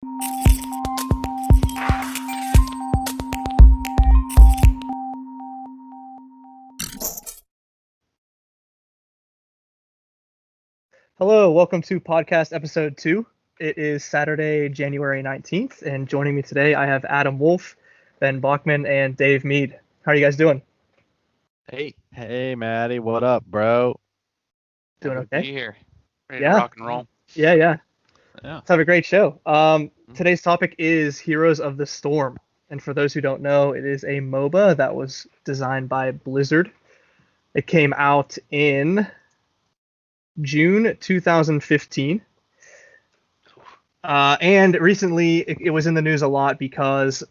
Hello, welcome to podcast episode 2. It is Saturday, January 19th, and joining me today I have Adam Wolf, Ben Bachman, and Dave Mead. How are you guys doing? Hey, Maddie, what up, bro? Doing Happy to okay? be here. Ready Yeah. to rock and roll. Yeah. Yeah. Let's have a great show. Today's topic is Heroes of the Storm, and for those who don't know, it is a MOBA that was designed by Blizzard. It came out in June 2015. And recently it was in the news a lot because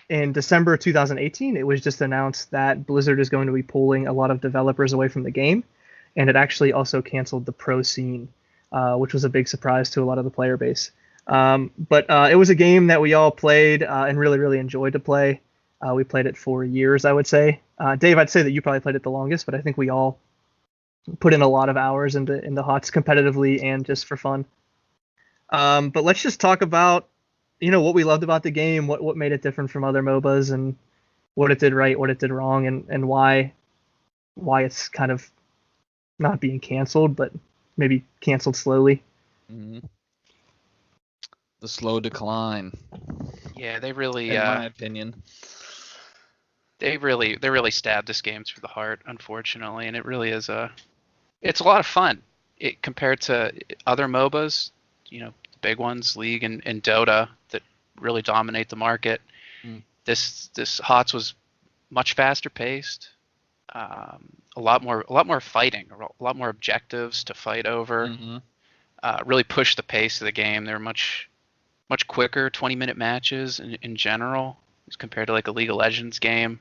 in December 2018, it was just announced that Blizzard is going to be pulling a lot of developers away from the game. And it actually also canceled the pro scene, which was a big surprise to a lot of the player base. But it was a game that we all played and really, really enjoyed to play. We played it for years, I would say. Dave, I'd say that you probably played it the longest, but I think we all put in a lot of hours into HOTS competitively and just for fun. But let's just talk about, what we loved about the game, what made it different from other MOBAs, and what it did right, what it did wrong, and why it's kind of not being canceled, but maybe canceled slowly. Mm-hmm. The slow decline. Yeah, they really, in my opinion, they really stabbed this game through the heart, unfortunately, and it really is it's a lot of fun. It compared to other MOBAs, the big ones, League and Dota, that really dominate the market. This HOTS was much faster paced, a lot more fighting, a lot more objectives to fight over. Really pushed the pace of the game. They were much quicker 20-minute matches in general as compared to like a League of Legends game.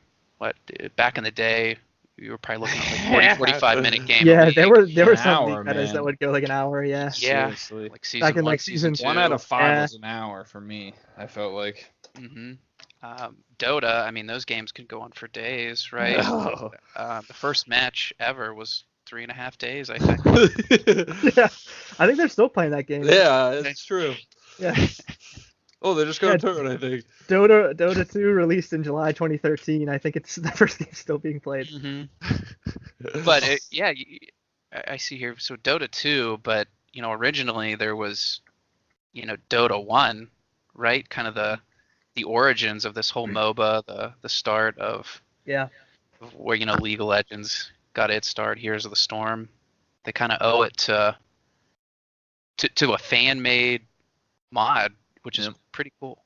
Back in the day, you were probably looking at like 40-45-minute game. Yeah, there were some hour, league metas that would go like an hour. Yeah. Seriously. Like season Back in, one, like, season season 2. 1 out of 5 Yeah. was an hour for me, I felt like. Dota, I mean, those games could go on for days, right? Oh. The first match ever was 3.5 days, I think. Yeah, I think they're still playing that game. Yeah, it's true. Yeah. Oh, they just got a turn, I think. Dota 2 released in July 2013. I think it's the first game still being played. But I see here. So Dota 2, but originally there was, Dota 1, right? Kind of the origins of this whole MOBA, the start of where League of Legends got its start. Heroes of the Storm. They kind of owe it to a fan-made mod, which is pretty cool.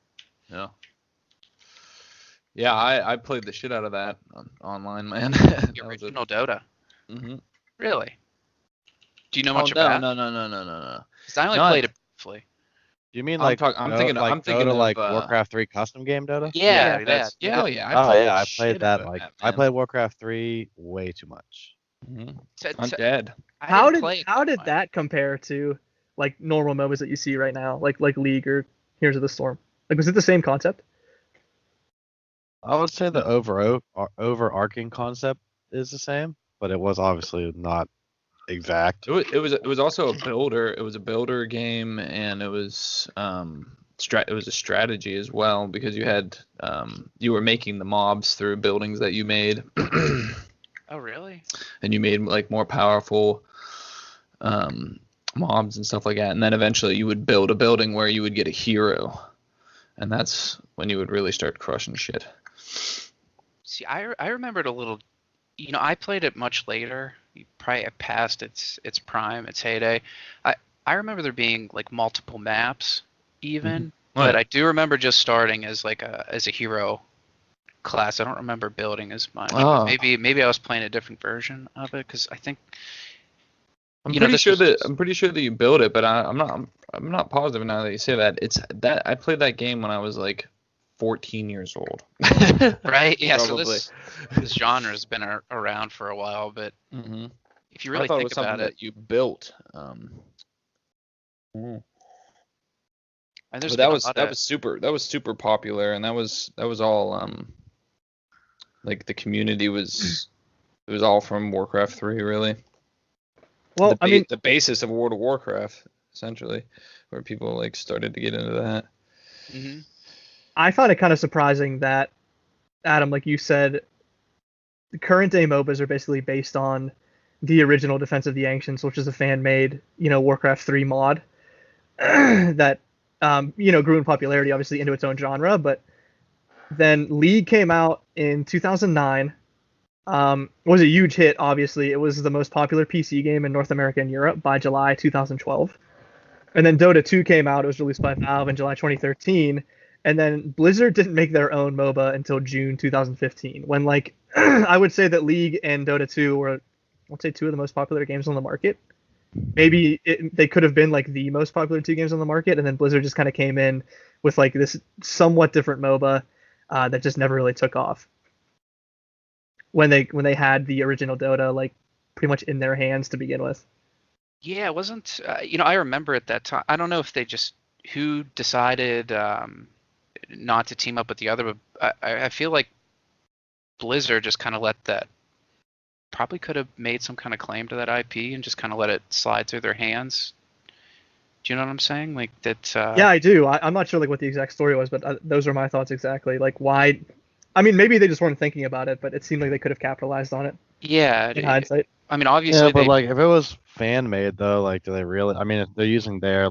Yeah, I played the shit out of that online, man. The original Dota. Really? Do you know much about it? No. Because I only played it briefly. You mean I'm thinking Dota, like Warcraft 3 custom game Dota? Yeah. I played that. I played Warcraft 3 way too much. I'm dead. How did that compare to like normal MOBAs that you see right now, like League or Heroes of the Storm? Like, was it the same concept? I would say the overarching concept is the same, but it was obviously not exact. It was also a builder. It was a builder game, and it was it was a strategy as well, because you had you were making the mobs through buildings that you made. Oh, really? And you made like more powerful mobs and stuff like that, and then eventually you would build a building where you would get a hero, and that's when you would really start crushing shit. See, I remembered a little. I played it much later, probably past its prime, its heyday. I remember there being like multiple maps, even, but I do remember just starting as a hero class. I don't remember building as much. Oh. Maybe I was playing a different version of it, because I think. I'm pretty sure that you build it, but I'm not positive now that you say that. It's that I played that game when I was like 14 years old. Right? Yeah. Probably. So this genre has been around for a while, but if you really think about it, that you built. And But that was super popular, and that was all like the community was it was all from Warcraft 3, really. Well, the basis of World of Warcraft, essentially, where people like started to get into that. Mm-hmm. I found it kind of surprising that, Adam, like you said, the current day MOBAs are basically based on the original Defense of the Ancients, which is a fan made, Warcraft 3 mod that, grew in popularity, obviously, into its own genre. But then League came out in 2009. Was a huge hit, obviously. It was the most popular PC game in North America and Europe by July 2012. And then Dota 2 came out. It was released by Valve in July 2013. And then Blizzard didn't make their own MOBA until June 2015. When, like, I would say that League and Dota 2 were, let's say, two of the most popular games on the market. Maybe they could have been, like, the most popular two games on the market. And then Blizzard just kind of came in with, like, this somewhat different MOBA that just never really took off. When they had the original Dota, like, pretty much in their hands to begin with. Yeah, it wasn't. I remember at that time. I don't know if they just who decided not to team up with the other, but I feel like Blizzard just kind of let that. Probably could have made some kind of claim to that IP and just kind of let it slide through their hands. Do you know what I'm saying? Like that. Yeah, I do. I'm not sure like what the exact story was, but those are my thoughts exactly. Like why? I mean, maybe they just weren't thinking about it, but it seemed like they could have capitalized on it. Yeah. In hindsight. I mean, obviously. Yeah, but like if it was fan made though, like do they really? I mean, if they're using their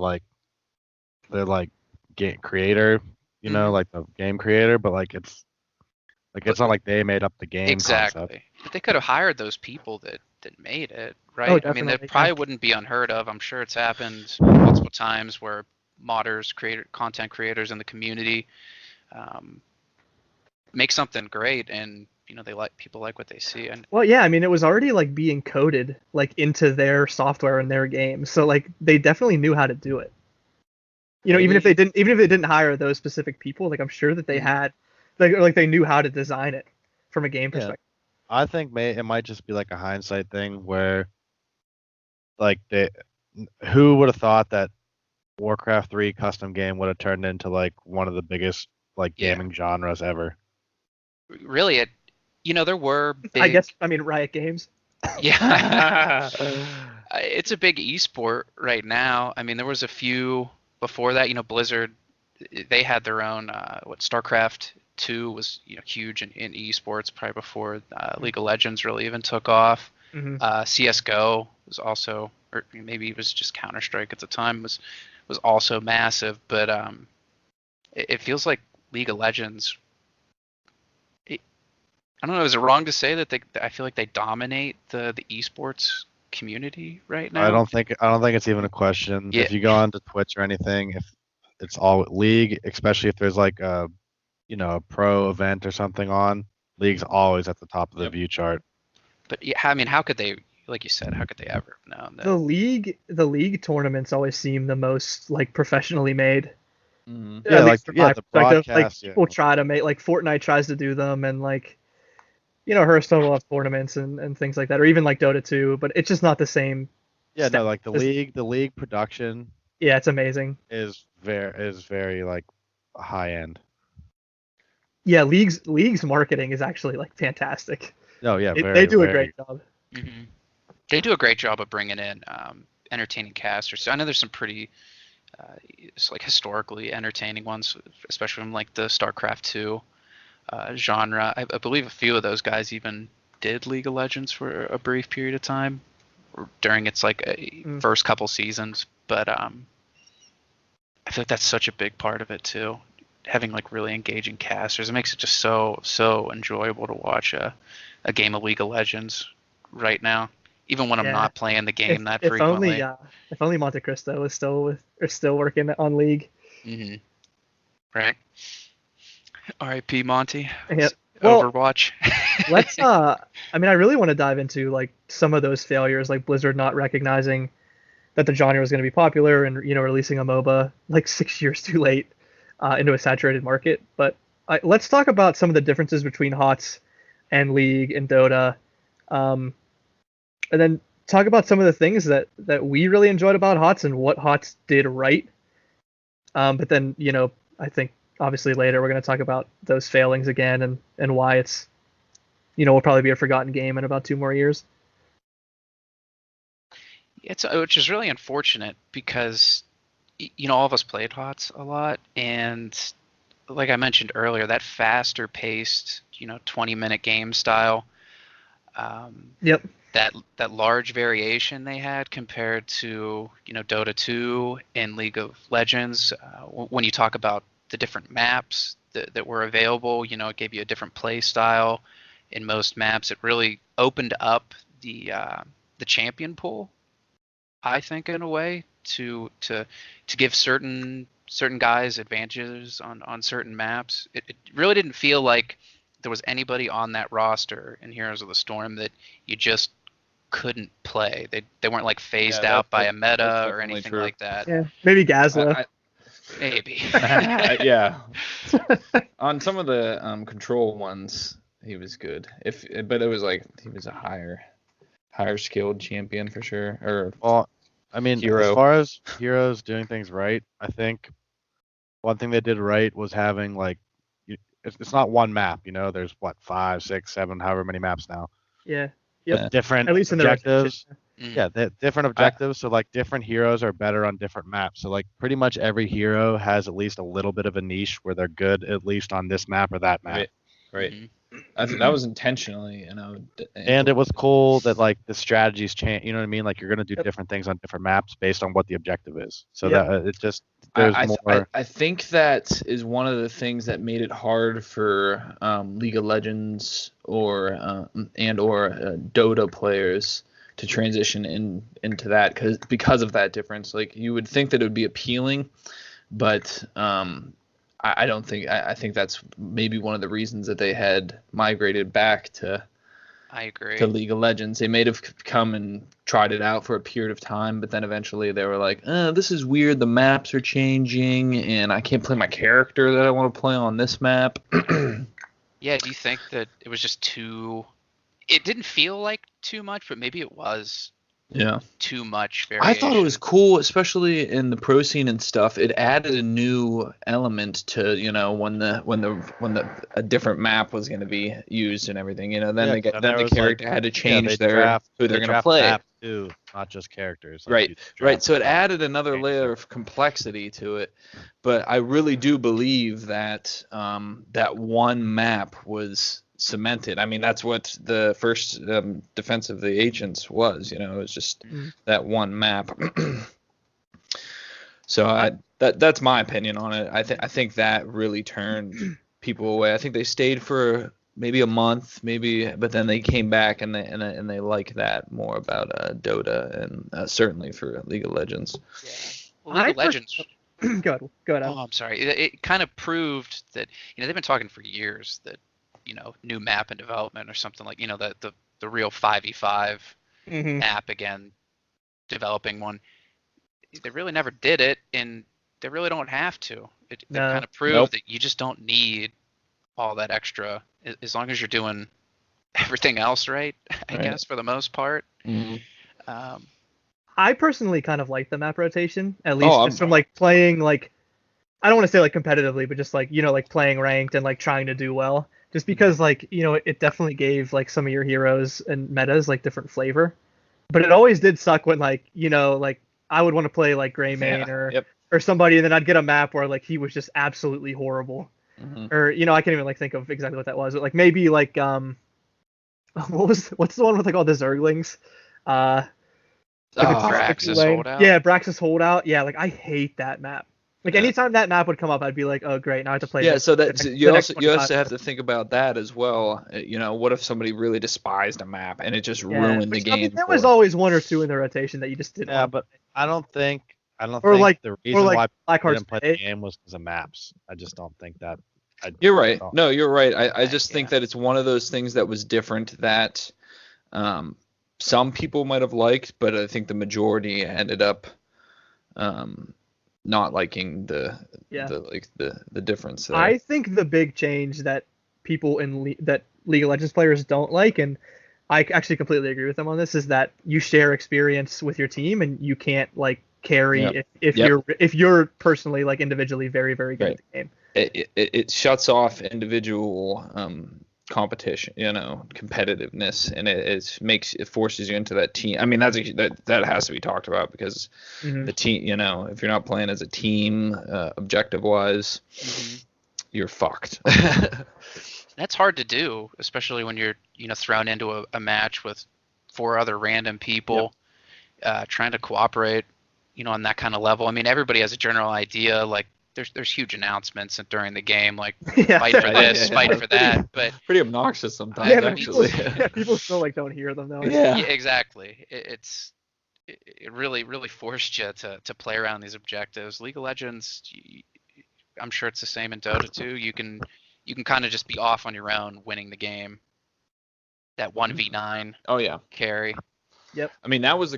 game creator, like the game creator, but like it's not like they made up the game exactly. concept. But they could have hired those people that made it, right? Oh, I mean, that definitely, probably yeah. wouldn't be unheard of. I'm sure it's happened multiple times where modders, content creators in the community make something great, and people like what they see. And Well, yeah, I mean, it was already like being coded like into their software and their games, so like they definitely knew how to do it. Even if they didn't hire those specific people, like I'm sure that they had, like they knew how to design it from a game perspective. I think it might just be like a hindsight thing where, like, who would have thought that Warcraft 3 custom game would have turned into like one of the biggest like gaming genres ever. Really, there were big. I mean, Riot Games. Yeah, it's a big esport right now. I mean, there was a few before that. Blizzard, they had their own. StarCraft 2 was huge in esports probably before League of Legends really even took off. Mm-hmm. CS:GO was also, or maybe it was just Counter-Strike at the time, was also massive. But it feels like League of Legends. I don't know. Is it wrong to say that I feel like they dominate the esports community right now? I don't think it's even a question. Yeah. If you go onto Twitch or anything, if it's all League, especially if there's like a pro event or something on, League's always at the top of the view chart. But yeah, I mean, how could they? Like you said, how could they ever know that? The league tournaments always seem the most like professionally made. Mm-hmm. Yeah, the broadcast. Like people try to make, like Fortnite tries to do them, and like Hearthstone will have tournaments and things like that, or even like Dota 2, but it's just not the same. Yeah, no, like the league production. Yeah, it's amazing. Is very like high end. Yeah, League's marketing is actually like fantastic. Oh yeah, they do a great job. Mm-hmm. They do a great job of bringing in entertaining casters. So I know there's some pretty like historically entertaining ones, especially from like the StarCraft 2 genre. I believe a few of those guys even did League of Legends for a brief period of time during its like first couple seasons. But I feel like that's such a big part of it too. Having like really engaging casters, it makes it just so enjoyable to watch a game of League of Legends right now, even when I'm not playing the game that frequently. If only Monte Cristo is still working on League. Mm-hmm. Right. R.I.P. Monty. Yep. Well, Overwatch. Let's. I mean, I really want to dive into like some of those failures, like Blizzard not recognizing that the genre was going to be popular and releasing a MOBA like 6 years too late into a saturated market. But let's talk about some of the differences between HOTS and League and Dota, and then talk about some of the things that we really enjoyed about HOTS and what HOTS did right. But then I think obviously later we're going to talk about those failings again and why it's will probably be a forgotten game in about 2 more years. Which is really unfortunate because all of us played HOTS a lot, and like I mentioned earlier, that faster paced, 20-minute game style, Yep. that large variation they had compared to, Dota 2 and League of Legends. When you talk about the different maps that were available, it gave you a different play style in most maps. It really opened up the champion pool, I think, in a way to give certain guys advantages on certain maps. It really didn't feel like there was anybody on that roster in Heroes of the Storm that you just couldn't play. They weren't like phased out by a meta or anything like that. Yeah, maybe Gazla. Maybe. Yeah. On some of the control ones, he was good. But it was like he was a higher skilled champion for sure. Or Well, I mean, hero. as far as heroes doing things right, I think one thing they did right was having like, it's not one map. There's what, 5, 6, 7, however many maps now. Yeah. Yep. Different At least in the objectives. Mm. Yeah, different objectives. So like different heroes are better on different maps. So like pretty much every hero has at least a little bit of a niche where they're good at least on this map or that map. Right. Mhm. I think that was intentionally, And it was cool that like the strategies change. You know what I mean? Like you're gonna do Yep. different things on different maps based on what the objective is. So Yep. that it just there's more. I think that is one of the things that made it hard for League of Legends or Dota players to transition into that because of that difference. Like you would think that it would be appealing, but I don't think. I think that's maybe one of the reasons that they had migrated back to. I agree. To League of Legends. They may have come and tried it out for a period of time, but then eventually they were like, this is weird. The maps are changing, and I can't play my character that I want to play on this map. Yeah, do you think that it was just too... It didn't feel like too much, but maybe it was Yeah. too much variation. I thought it was cool, especially in the pro scene and stuff. It added a new element to, when a different map was going to be used and everything. Then the character had to change who they're going to play. Map too, not just characters. Like Right. So it added another layer of complexity to it. But I really do believe that that one map was cemented. I mean, that's what the first Defense of the Ancients was. It was just that one map. So that's my opinion on it. I think that really turned people away. I think they stayed for maybe a month, but then they came back and they like that more about Dota and certainly for League of Legends. Yeah. Well, League of Legends. Go ahead. Oh, I'm sorry. It kind of proved that they've been talking for years that new map in development or something like the real 5v5 map again, developing one. They really never did it, and they really don't have to. They kind of proved that you just don't need all that extra as long as you're doing everything else right. I guess for the most part. Mm-hmm. I personally kind of like the map rotation, at least from like playing like, I don't want to say like competitively, but just like like playing ranked and like trying to do well. Just because like it definitely gave like some of your heroes and metas like different flavor, but it always did suck when like like I would want to play like Greymane or somebody, and then I'd get a map where like he was just absolutely horrible, or I can't even like think of exactly what that was, but like maybe like what's the one with like all the Zerglings, Braxis Holdout. Yeah, Braxis Holdout. Yeah, like I hate that map. Like anytime that map would come up, I'd be like, "Oh, great! Now I have to play." Yeah, this, so that you also have to to think about that as well. What if somebody really despised a map and it just ruined the game? I mean, there was always one or two in the rotation that you just didn't. Yeah, but I don't think the reason why people didn't play the game was because of maps. I just don't think that. You're right. No, you're right. I just think that it's one of those things that was different that some people might have liked, but I think the majority ended up not liking the difference there. I think the big change that people that League of Legends players don't like, and I actually completely agree with them on this, is that you share experience with your team and you can't like carry if you're personally like individually very very good at the game. It shuts off individual competition, competitiveness, and it forces you into that team. I mean, that has to be talked about because the team, if you're not playing as a team, objective wise, you're fucked. That's hard to do, especially when you're thrown into a match with 4 other random people, trying to cooperate, on that kind of level. I mean, everybody has a general idea, like there's huge announcements during the game, like fight for this, fight for that, but pretty obnoxious sometimes. Yeah, actually. People still like don't hear them though. Yeah, exactly. It really forced you to play around these objectives. League of Legends, I'm sure it's the same in Dota too. You can kind of just be off on your own, winning the game. That 1v9. Oh yeah. Carry. Yep. I mean, that was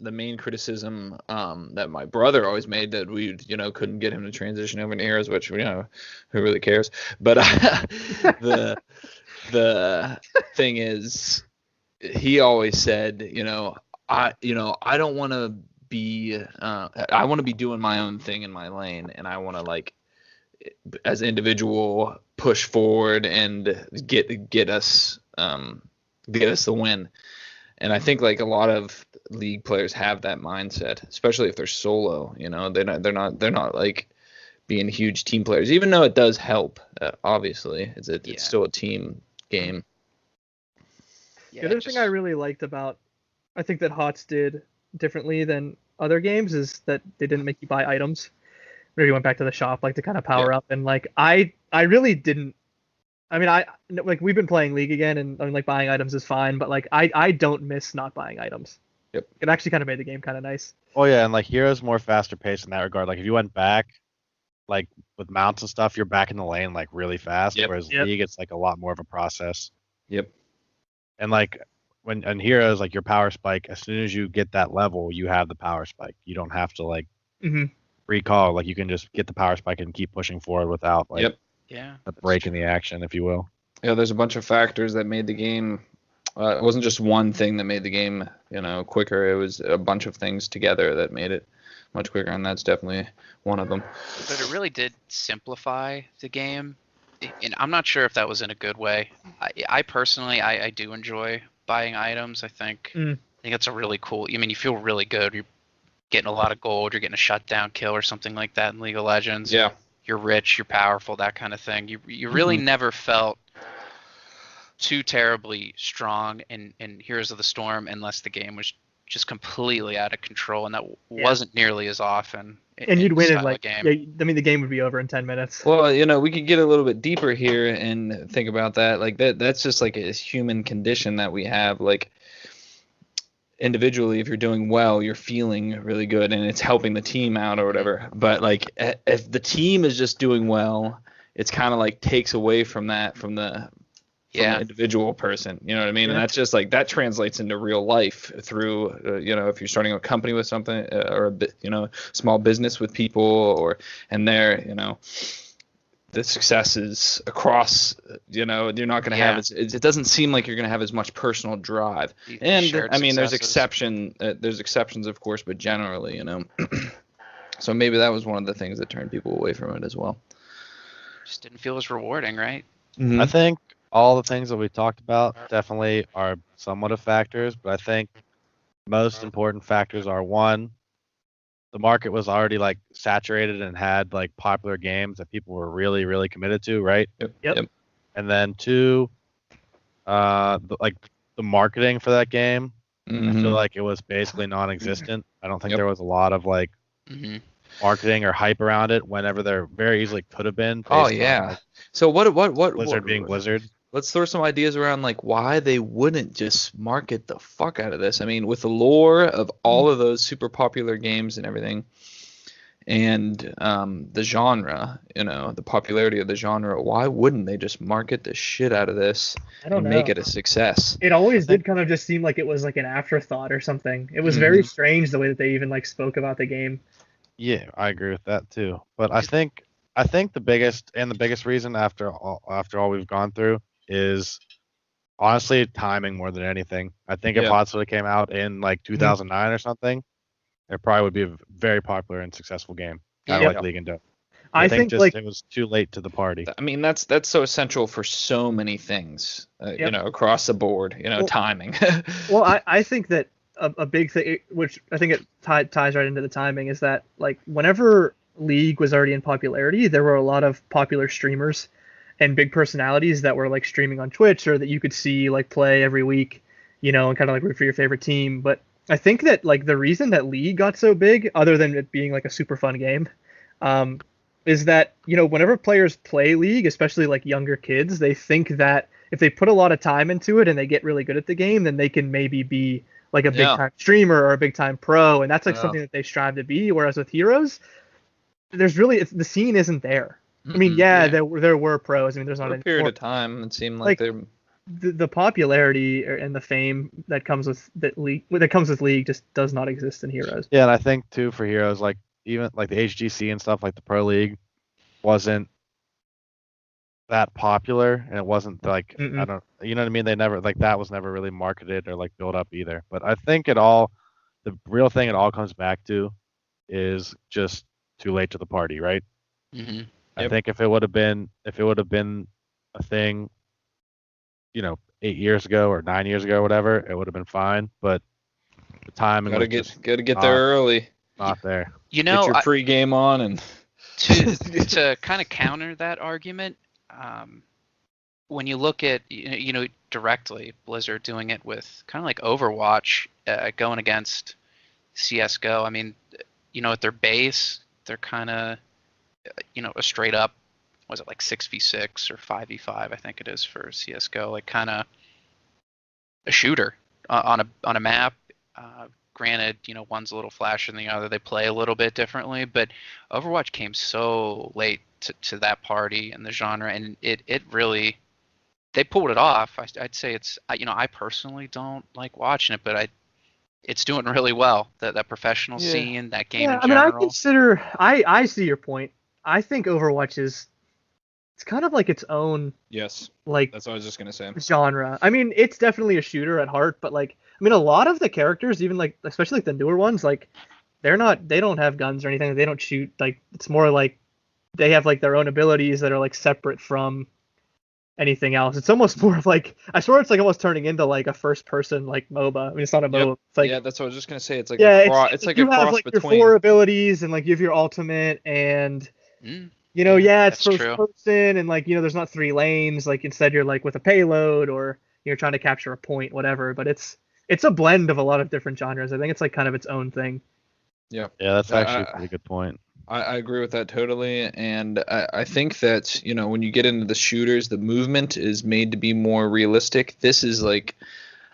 the main criticism that my brother always made, that we couldn't get him to transition over to heroes, which who really cares? But the thing is, he always said, I don't want to be I want to be doing my own thing in my lane, and I want to, like, as an individual, push forward and get us the win. And I think, like, a lot of league players have that mindset, especially if they're solo. They're not like being huge team players, even though it does help. Obviously, it's still a team game. Yeah, the other thing I really liked about, I think that HOTS did differently than other games, is that they didn't make you buy items. Whenever you went back to the shop, like, to kind of power up, and like I really didn't. I mean, we've been playing League again, and I mean, like, buying items is fine, but like I don't miss not buying items. Yep. It actually kind of made the game kind of nice. Oh yeah, and like Heroes more faster paced in that regard. Like if you went back, like with mounts and stuff, you're back in the lane like really fast. Yep. Whereas League, it's like a lot more of a process. Yep. And like when in Heroes, like your power spike, as soon as you get that level, you have the power spike. You don't have to like recall. Like you can just get the power spike and keep pushing forward without like a break in the action, if you will. Yeah, there's a bunch of factors that made the game. It wasn't just one thing that made the game, quicker. It was a bunch of things together that made it much quicker, and that's definitely one of them. But it really did simplify the game, and I'm not sure if that was in a good way. I personally, I do enjoy buying items. I think it's a really cool. I mean, you feel really good. You're getting a lot of gold. You're getting a shutdown kill or something like that in League of Legends. Yeah. You're rich. You're powerful. That kind of thing. You really never felt too terribly strong in Heroes of the Storm, unless the game was just completely out of control, and that wasn't nearly as often. And you'd win in like game. I mean, the game would be over in 10 minutes. Well, we could get a little bit deeper here and think about that. Like that's just like a human condition that we have. Like individually, if you're doing well, you're feeling really good, and it's helping the team out or whatever. But like if the team is just doing well, it's kind of like takes away from that from the individual person, you know what I mean? And that's just like that translates into real life through if you're starting a company with something or a bit small business with people, and there the successes across you're not going to have it doesn't seem like you're going to have as much personal drive. And I mean there's exceptions of course, but generally so maybe that was one of the things that turned people away from it as well. Just didn't feel as rewarding, right? I think all the things that we talked about definitely are somewhat of factors, but I think most important factors are, one, the market was already like saturated and had like popular games that people were really, really committed to, right? Yep. And then two, the marketing for that game, I feel like it was basically non-existent. I don't think there was a lot of like marketing or hype around it whenever there very easily could have been. Oh yeah. On, like, so what Blizzard being Blizzard. Let's throw some ideas around like why they wouldn't just market the fuck out of this. I mean, with the lore of all of those super popular games and everything, and the genre, the popularity of the genre, why wouldn't they just market the shit out of this and make it a success? It always did kind of just seem like it was like an afterthought or something. It was very strange the way that they even like spoke about the game. Yeah, I agree with that too. But I think the biggest reason after all we've gone through is honestly timing more than anything. I think if HOTS would have came out in like 2009 or something, it probably would be a very popular and successful game. Kind of like League and Dota. I think like it was too late to the party. I mean, that's so essential for so many things, Yep. across the board. Well- Timing. well, I think that a big thing, which I think it ties right into the timing, is that like whenever League was already in popularity, there were a lot of popular streamers and big personalities that were like streaming on Twitch or that you could see like play every week, and kind of like root for your favorite team. But I think that like the reason that League got so big, other than it being like a super fun game, is that whenever players play League, especially like younger kids, they think that if they put a lot of time into it and they get really good at the game, then they can maybe be like a big time streamer or a big time pro, and that's like something that they strive to be. Whereas with Heroes, there's really the scene isn't there. I mean, there were pros. I mean, there's not For a period of time, it seemed like they're the popularity and the fame that comes with League just does not exist in Heroes. Yeah, and I think too for Heroes, like even like the HGC and stuff, like the Pro League, wasn't that popular, and it wasn't like Mm-mm. I don't, you know what I mean? They never like that was never really marketed or like built up either. But I think the real thing it all comes back to is just too late to the party, right? Mm-hmm. I think if it would have been a thing, 8 years ago or 9 years ago, or whatever, it would have been fine. But the timing gotta get there early. Not there. Get your pregame on and to kind of counter that argument, when you look at directly Blizzard doing it with kind of like Overwatch, going against CS:GO. I mean, at their base, they're kind of a straight up, was it like 6v6 or 5v5? I think it is for CS:GO, like kind of a shooter on a map. Granted, one's a little flashier than the other. They play a little bit differently, but Overwatch came so late to that party and the genre, and it really, they pulled it off. I'd say it's, I personally don't like watching it, but it's doing really well. That professional scene, that game in general. I see your point. I think Overwatch it's kind of like its own. Yes. Like that's what I was just gonna say. Genre. I mean, it's definitely a shooter at heart, but like, I mean, a lot of the characters, even like, especially like the newer ones, like, they don't have guns or anything. They don't shoot. Like, it's more like they have like their own abilities that are like separate from anything else. It's almost more of like, I swear it's like almost turning into like a first person like MOBA. I mean, it's not a MOBA. Yep. It's like, that's what I was just gonna say. It's like it's like you a have cross like between your 4 abilities and like you have your ultimate and it's first person and like there's not 3 lanes. Like instead you're like with a payload or you're trying to capture a point, whatever. But it's a blend of a lot of different genres. I think it's like kind of its own thing. Yeah. Yeah, that's actually a pretty good point. I agree with that totally, and I think that when you get into the shooters, the movement is made to be more realistic. This is like,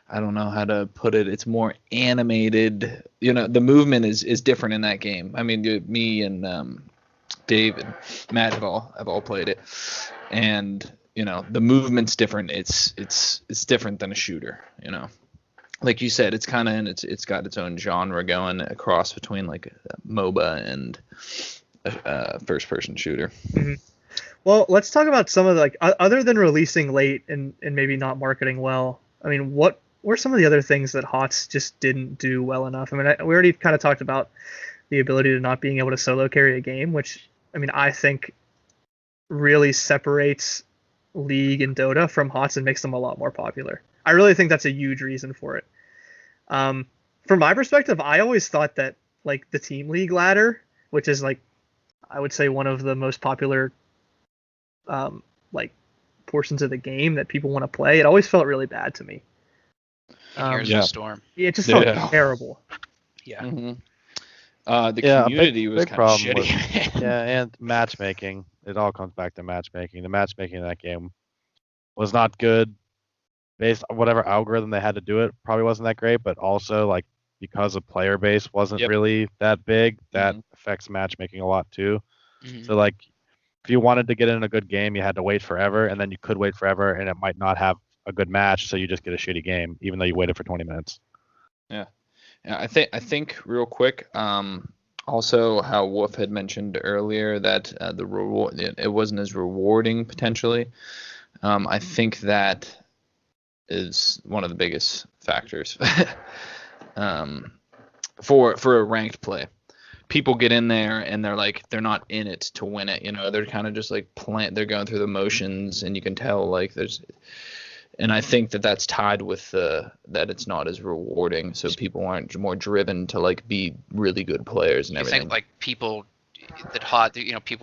I don't know how to put it. It's more animated. The movement is different in that game. I mean, me and Dave and Matt have all played it, and the movement's different. It's different than a shooter. Like you said, it's kind of it's got its own genre going across between like a MOBA and a first-person shooter. Mm-hmm. Well, let's talk about some of the, like, other than releasing late and maybe not marketing well. I mean, what were some of the other things that HOTS just didn't do well enough? I mean, we already kind of talked about the ability to not being able to solo carry a game, which, I mean, I think really separates League and Dota from HOTS and makes them a lot more popular. I really think that's a huge reason for it. From my perspective, I always thought that like the Team League ladder, which is like, I would say one of the most popular like portions of the game that people want to play, it always felt really bad to me. Here's the storm. Yeah, it just felt terrible. Yeah. Mm-hmm. The community was kind of shitty. And matchmaking. It all comes back to matchmaking. The matchmaking in that game was not good. Based on whatever algorithm they had to do it, probably wasn't that great, but also like because the player base wasn't really that big, that affects matchmaking a lot too. Mm-hmm. So like if you wanted to get in a good game, you had to wait forever, and then you could wait forever and it might not have a good match, so you just get a shitty game even though you waited for 20 minutes. Yeah, I think real quick, also how Wolf had mentioned earlier that the reward, it wasn't as rewarding potentially. I think that is one of the biggest factors for a ranked play, people get in there and they're not in it to win it, they're kind of just like they're going through the motions, and you can tell like and I think that's tied with that it's not as rewarding, so people aren't more driven to like be really good players and everything. I think like people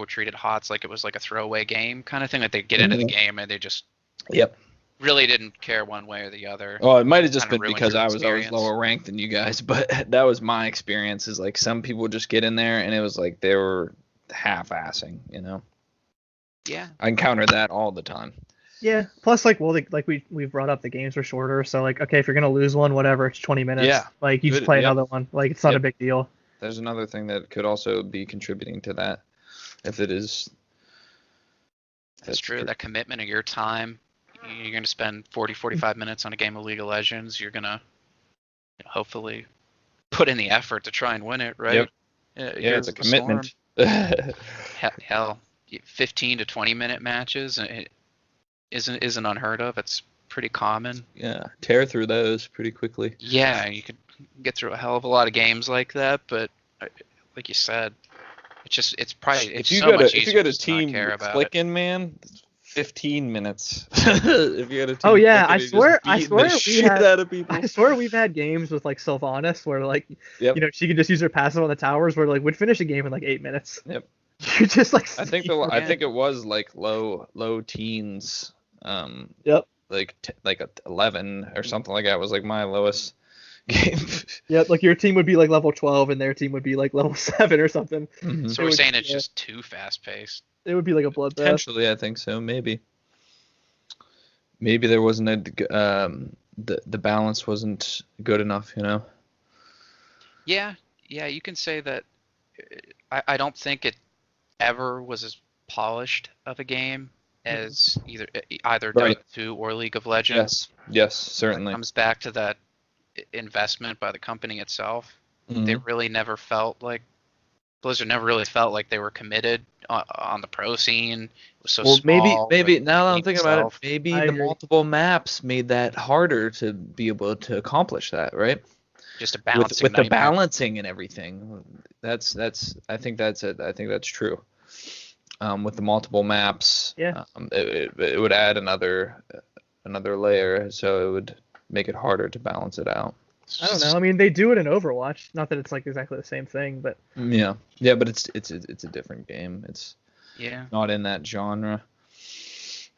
treated HOTS like it was like a throwaway game kind of thing, like they get into the game and they just really didn't care one way or the other. Well, it might have just been because I was always lower ranked than you guys, but that was my experience. Is like some people would just get in there and it was like they were half-assing, Yeah. I encounter that all the time. Yeah. Plus, like, well, like we brought up, the games were shorter, so like, okay, if you're gonna lose one, whatever, it's 20 minutes. Yeah. Like you just play another one. Like it's not a big deal. There's another thing that could also be contributing to that, if it is. That's true. That commitment of your time. You're going to spend 45 minutes on a game of League of Legends. You're going to hopefully put in the effort to try and win it, right? Yep. Yeah, it's a commitment. Hell, 15 to 20 minute matches isn't unheard of. It's pretty common. Yeah, tear through those pretty quickly. Yeah, you could get through a hell of a lot of games like that, but like you said, it's probably if you got a team clicking, man. 15 minutes. If you had a team. Oh yeah, I swear we've had games with like Sylvanas where like she could just use her passive on the towers where like we'd finish a game in like 8 minutes. Yep. You're just like. I think it was like low teens. Yep. Like 11 or something like that. It was like my lowest game. Yeah, like your team would be like level 12 and their team would be like level 7 or something. Mm-hmm. So we're saying it's just too fast paced. It would be like a bloodbath. Potentially, I think so. Maybe there wasn't the balance wasn't good enough, Yeah, you can say that. I don't think it ever was as polished of a game as either Dota 2 or League of Legends. Yes, certainly. It comes back to that investment by the company itself. Mm-hmm. They really never felt like Blizzard never really felt like they were committed on the pro scene. It was so small. Maybe now that I'm thinking about it, maybe the multiple maps made that harder to be able to accomplish that, right? Just a balancing with the balancing and everything. I think that's true. With the multiple maps, it would add another layer, so it would make it harder to balance it out. I don't know. I mean, they do it in Overwatch. Not that it's like exactly the same thing, but yeah, but it's a different game. It's not in that genre.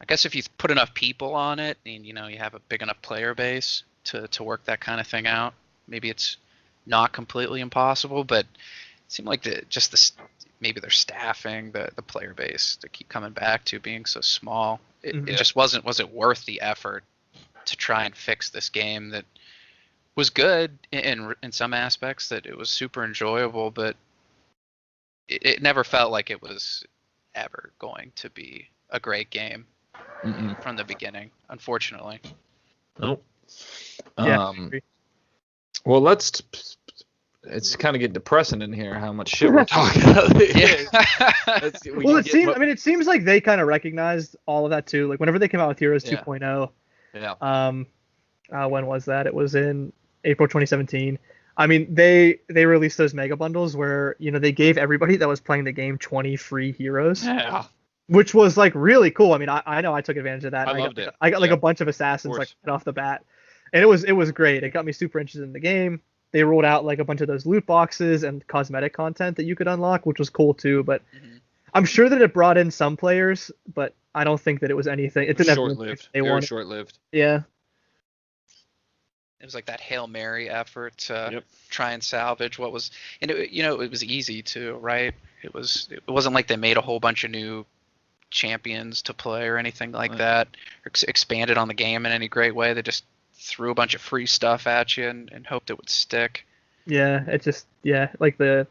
I guess if you put enough people on it, and you have a big enough player base to work that kind of thing out, maybe it's not completely impossible. But it seemed like maybe their staffing, the player base to keep coming back to being so small, it just wasn't worth the effort to try and fix this game that was good in some aspects, that it was super enjoyable, but it never felt like it was ever going to be a great game from the beginning, unfortunately. Nope. Yeah. Well, it's kind of getting depressing in here how much shit we're talking about. Well, it seems like they kind of recognized all of that too. Like whenever they came out with Heroes 2.0. Yeah. When was that? It was in April 2017. I mean, they released those mega bundles where they gave everybody that was playing the game 20 free heroes. Yeah. Which was like really cool. I mean, I know I took advantage of that. I loved it. I got like a bunch of assassins like right off the bat, and it was great. It got me super interested in the game. They rolled out like a bunch of those loot boxes and cosmetic content that you could unlock, which was cool too. But I'm sure that it brought in some players, but I don't think that it was anything. It didn't short-lived. Very short-lived. Yeah. It was like that Hail Mary effort to try and salvage what was, and it was easy too, right? It wasn't like they made a whole bunch of new champions to play or anything like that, or expanded on the game in any great way. They just threw a bunch of free stuff at you and hoped it would stick. Yeah, it just like the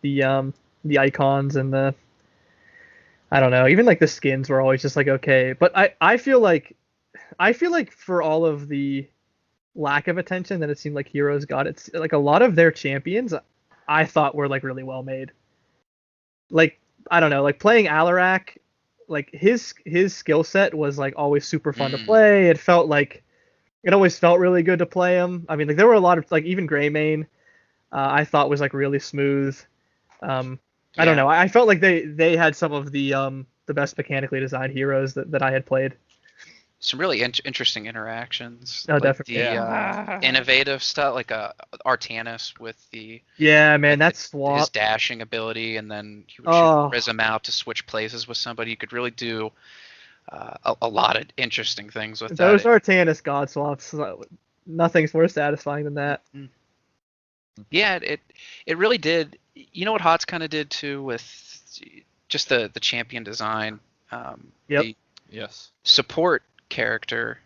icons and the, I don't know, even like the skins were always just like okay, but I feel like for all of the lack of attention that it seemed like Heroes got, it's like a lot of their champions I thought were like really well made. Like I don't know, like playing Alarak, like his skill set was like always super fun to play. It always felt really good to play him. I mean, like there were a lot of like even Greymane, I thought was like really smooth. I don't know. I felt like they had some of the best mechanically designed heroes that I had played. Some really interesting interactions. Oh, like definitely. The innovative stuff, like Artanis with the Yeah, man, like that's his swap. dashing ability, and then he would shoot Prism out to switch places with somebody. You could really do a lot of interesting things with Those that. Artanis god swaps. Nothing's more satisfying than that. Yeah, it really did. You know what HOTS kind of did too with just the champion design. Yep. The Yes. support character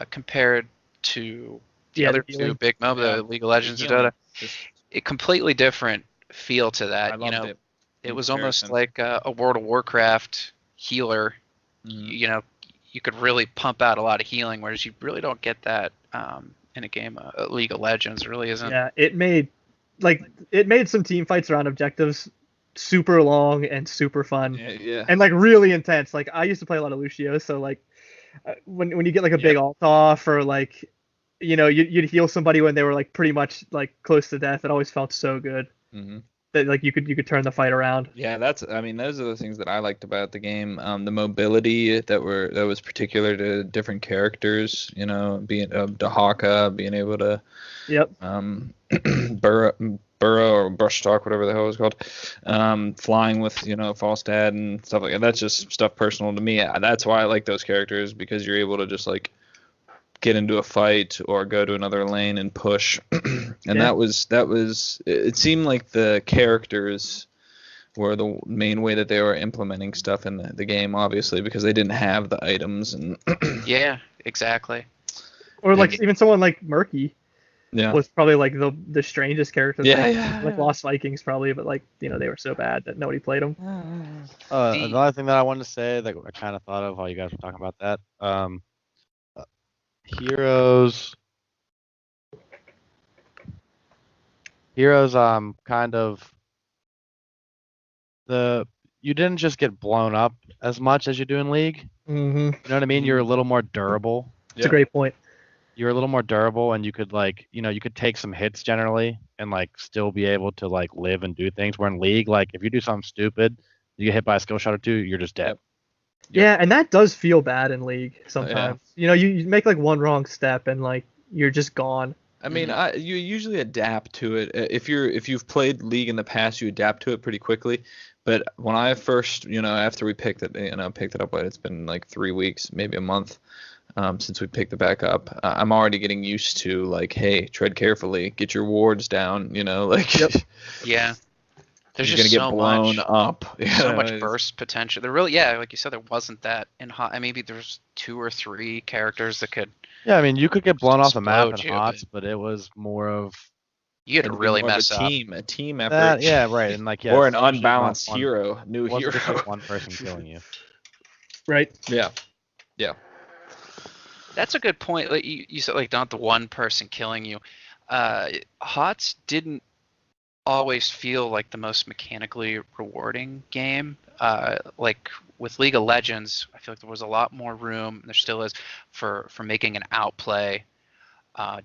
compared to the other two healing. big MOBA, League of Legends and Dota, a completely different feel to that. I loved it. It was almost like a World of Warcraft healer. You could really pump out a lot of healing, whereas you really don't get that in a game of League of Legends. It really isn't. Yeah, it made some team fights around objectives super long and super fun. Yeah. And like really intense. Like I used to play a lot of Lucio, so like when you get like a big ult off, or like you'd heal somebody when they were like pretty much like close to death, it always felt so good. That like you could turn the fight around. Yeah, those are the things that I liked about the game. The mobility that was particular to different characters. Being Dahaka, being able to burrow or brush talk, whatever the hell it's called, flying with Falstad and stuff like that. That's just stuff personal to me. That's why I like those characters, because you're able to just like get into a fight or go to another lane and push. And that was it seemed like the characters were the main way that they were implementing stuff in the game, obviously, because they didn't have the items. And yeah, exactly. Or like even someone like Murky was probably like the strangest character. Like Lost Vikings probably, but like they were so bad that nobody played them. Another thing that I wanted to say that I kind of thought of while you guys were talking about that, heroes kind of you didn't just get blown up as much as you do in League. Mm-hmm. You know what I mean? You're a little more durable. It's a great point. You're a little more durable, and you could you could take some hits generally and like still be able to like live and do things. Where in League, like if you do something stupid, you get hit by a skill shot or two, you're just dead. Yeah, and that does feel bad in League sometimes. You make like one wrong step and like you're just gone. I mean, you usually adapt to it. If you've played League in the past, you adapt to it pretty quickly. But when I first, after we picked it, picked it up, it's been like 3 weeks, maybe a month, since we picked it back up. I'm already getting used to like, hey, tread carefully, get your wards down, Yeah. There's you're just gonna get blown up. So much burst potential. There really, like you said, there wasn't that in HOT. Maybe there's 2 or 3 characters that could. Yeah, I mean, you could get blown off the map in explode you, HOTS, but it was more of you had to really mess up. A team effort. that. Yeah, right, and like or an it's usually unbalanced not hero, it new wasn't hero. just like one person killing you. Right. Yeah. That's a good point. Like you said, like not the one person killing you. HOTS didn't always feel like the most mechanically rewarding game. Like with League of Legends, I feel like there was a lot more room, and there still is, for making an outplay.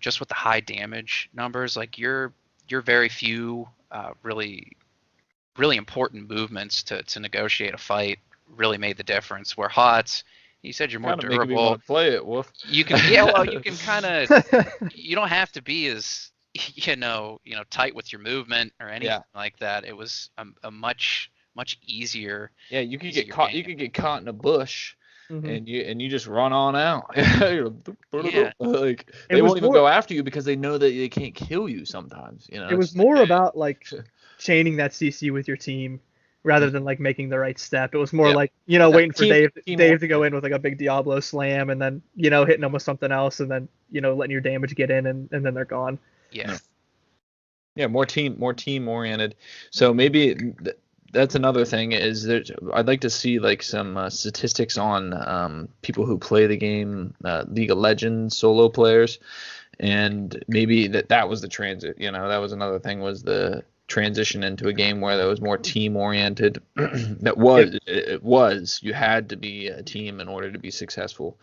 Just with the high damage numbers, like your very few really important movements to negotiate a fight really made the difference. Where HOTS, you said you're more Kinda making me durable. wanna play it, Wolf. You can, you can kind of. You don't have to be as tight with your movement or anything like that. It was a much easier. Yeah, you could get easier caught. game. You could get caught in a bush, Mm-hmm. and you just run on out. Like they was won't even more- go after you because they know that they can't kill you sometimes. It was more about like chaining that CC with your team rather than like making the right step. It was more like waiting for Dave to go in with like a big Diablo slam, and then hitting them with something else, and then letting your damage get in, and then they're gone. Yeah, more team oriented. So maybe that's another thing is that I'd like to see like some statistics on people who play the game, League of Legends solo players, and maybe that was the transit. That was another thing, was the transition into a game where that was more team oriented. It was you had to be a team in order to be successful,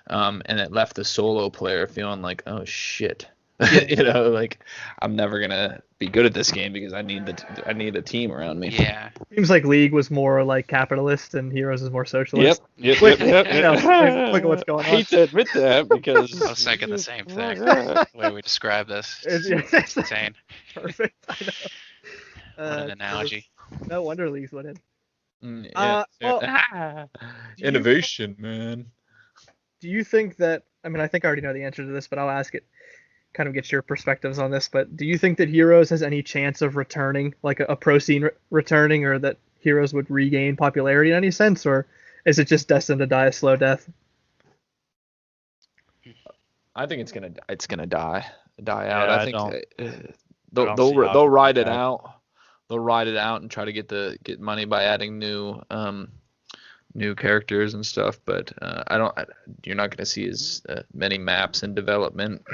and it left the solo player feeling like, oh shit, You know, like I'm never gonna be good at this game because I need a team around me. Yeah. Seems like League was more like capitalist and Heroes is more socialist. Yep. Look at what's going on. I hate to admit that because I was thinking the same thing. The way we describe this. It's insane. Perfect. I know. What an analogy. No wonder League's winning. Yeah. Well, Innovation, man. do you think that, I mean, I think I already know the answer to this, but I'll ask it, kind of get your perspectives on this, but do you think that Heroes has any chance of returning, like a pro scene returning, or that Heroes would regain popularity in any sense, or is it just destined to die a slow death? I think it's gonna die out. Yeah, I think don't they'll see how they'll it ride could it die. out. They'll ride it out and try to get money by adding new characters and stuff. But you're not gonna see as many maps in development,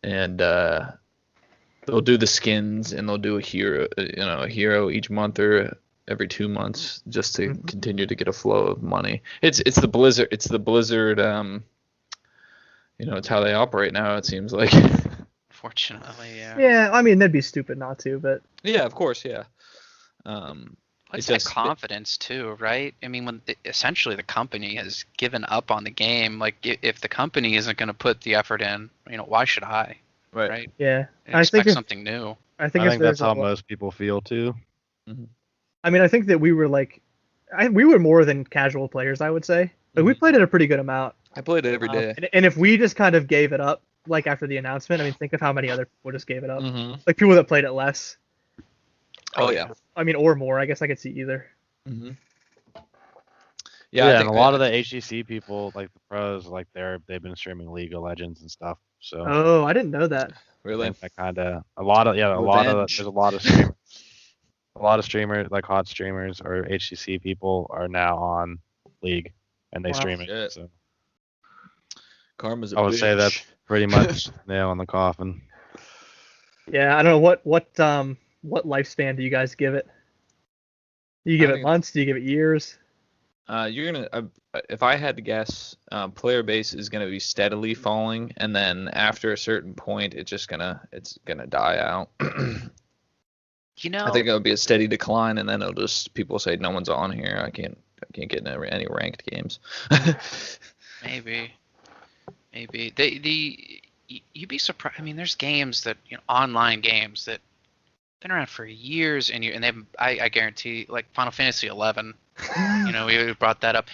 and they'll do the skins and they'll do a hero each month or every 2 months just to continue to get a flow of money. It's the Blizzard. It's the Blizzard. It's how they operate now. It seems like. Fortunately, yeah. Yeah, I mean, that'd be stupid not to, but Yeah, of course, yeah. It's that confidence too, right? I mean, essentially the company has given up on the game. Like, if the company isn't going to put the effort in, why should I? Right? yeah. I expect something new. I think that's how most people feel too. I mean, I think that we were we were more than casual players, I would say. Like, we played it a pretty good amount. I played it every day. And if we just kind of gave it up, like after the announcement, I mean, think of how many other people just gave it up. Mm-hmm. Like people that played it less. Oh yeah. I mean, or more. I guess I could see either. Mm-hmm. Yeah, and a lot of the HGC people, like the pros, like they've been streaming League of Legends and stuff. So Oh, I didn't know that. Really? that kind of there's a lot of streamers, like hot streamers or HGC people are now on League and they Wow. stream it. Shit. So Karma's a I would bitch. say that's pretty much nail on the coffin. Yeah, I don't know what lifespan do you guys give it? Do you give it months? Do you give it years? You're gonna. If I had to guess, player base is gonna be steadily falling, and then after a certain point, it's gonna die out. I think it'll be a steady decline, and then it'll just people say no one's on here. I can't get in any ranked games. Maybe. You'd be surprised. I mean, there's games that online games that been around for years, and I guarantee, like Final Fantasy 11. We brought that up.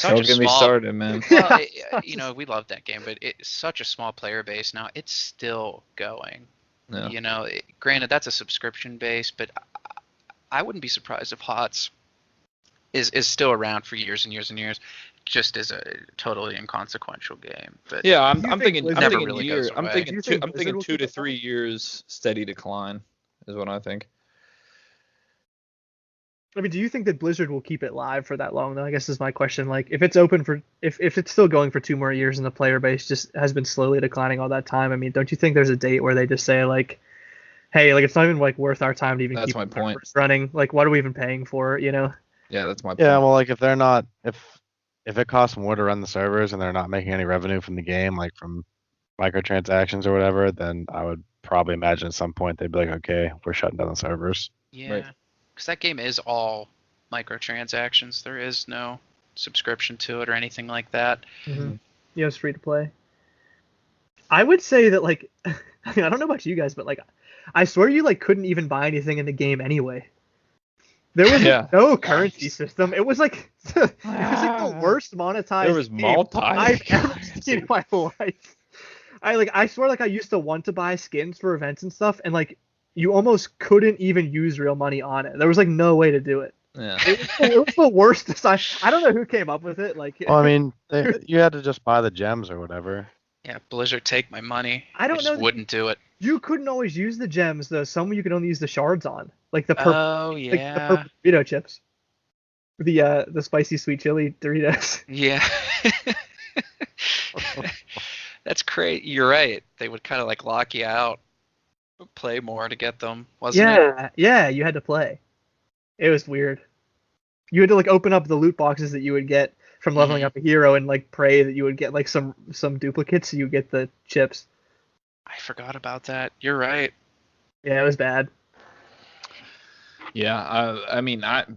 Don't get me started, man. Well, we love that game, but it's such a small player base now. It's still going. Yeah. Granted, that's a subscription base, but I wouldn't be surprised if HOTS is still around for years and years and years, just as a totally inconsequential game. But yeah, I'm thinking never really goes away. I'm thinking 2 to 3 years steady decline is what I think. I mean, do you think that Blizzard will keep it live for that long, though? I guess is my question. Like, if it's open for, if it's still going for 2 more years and the player base just has been slowly declining all that time, I mean, don't you think there's a date where they just say, like, hey, like, it's not even, like, worth our time to even keep my point. running? Like, what are we even paying for, Yeah, that's my point. Yeah, well, like if they're not, if it costs more to run the servers and they're not making any revenue from the game, like from microtransactions or whatever, then I would probably imagine at some point they'd be like, okay, we're shutting down the servers. Yeah. Right. Because that game is all microtransactions. There is no subscription to it or anything like that. Mm-hmm. Yeah, it's free to play. I would say that, like, I don't know about you guys, but, like, I swear you, like, couldn't even buy anything in the game anyway. There was no currency system. It was like the worst monetized. There was game I've ever seen in my life. I swear, like, I used to want to buy skins for events and stuff, and like you almost couldn't even use real money on it. There was like no way to do it. Yeah. It was the worst design. I don't know who came up with it. Like, well, I mean, you had to just buy the gems or whatever. Yeah, Blizzard, take my money. I don't know. Wouldn't do it. You couldn't always use the gems though. Some you could only use the shards on, like the purple. Oh yeah. Like the purple Dorito chips. The spicy sweet chili Doritos. Yeah. That's great. You're right. They would kind of like lock you out, play more to get them, wasn't it? Yeah. You had to play. It was weird. You had to like open up the loot boxes that you would get from leveling up a hero and like pray that you would get like some duplicates so you get the chips. I forgot about that. You're right. Yeah, it was bad. Yeah, I mean, that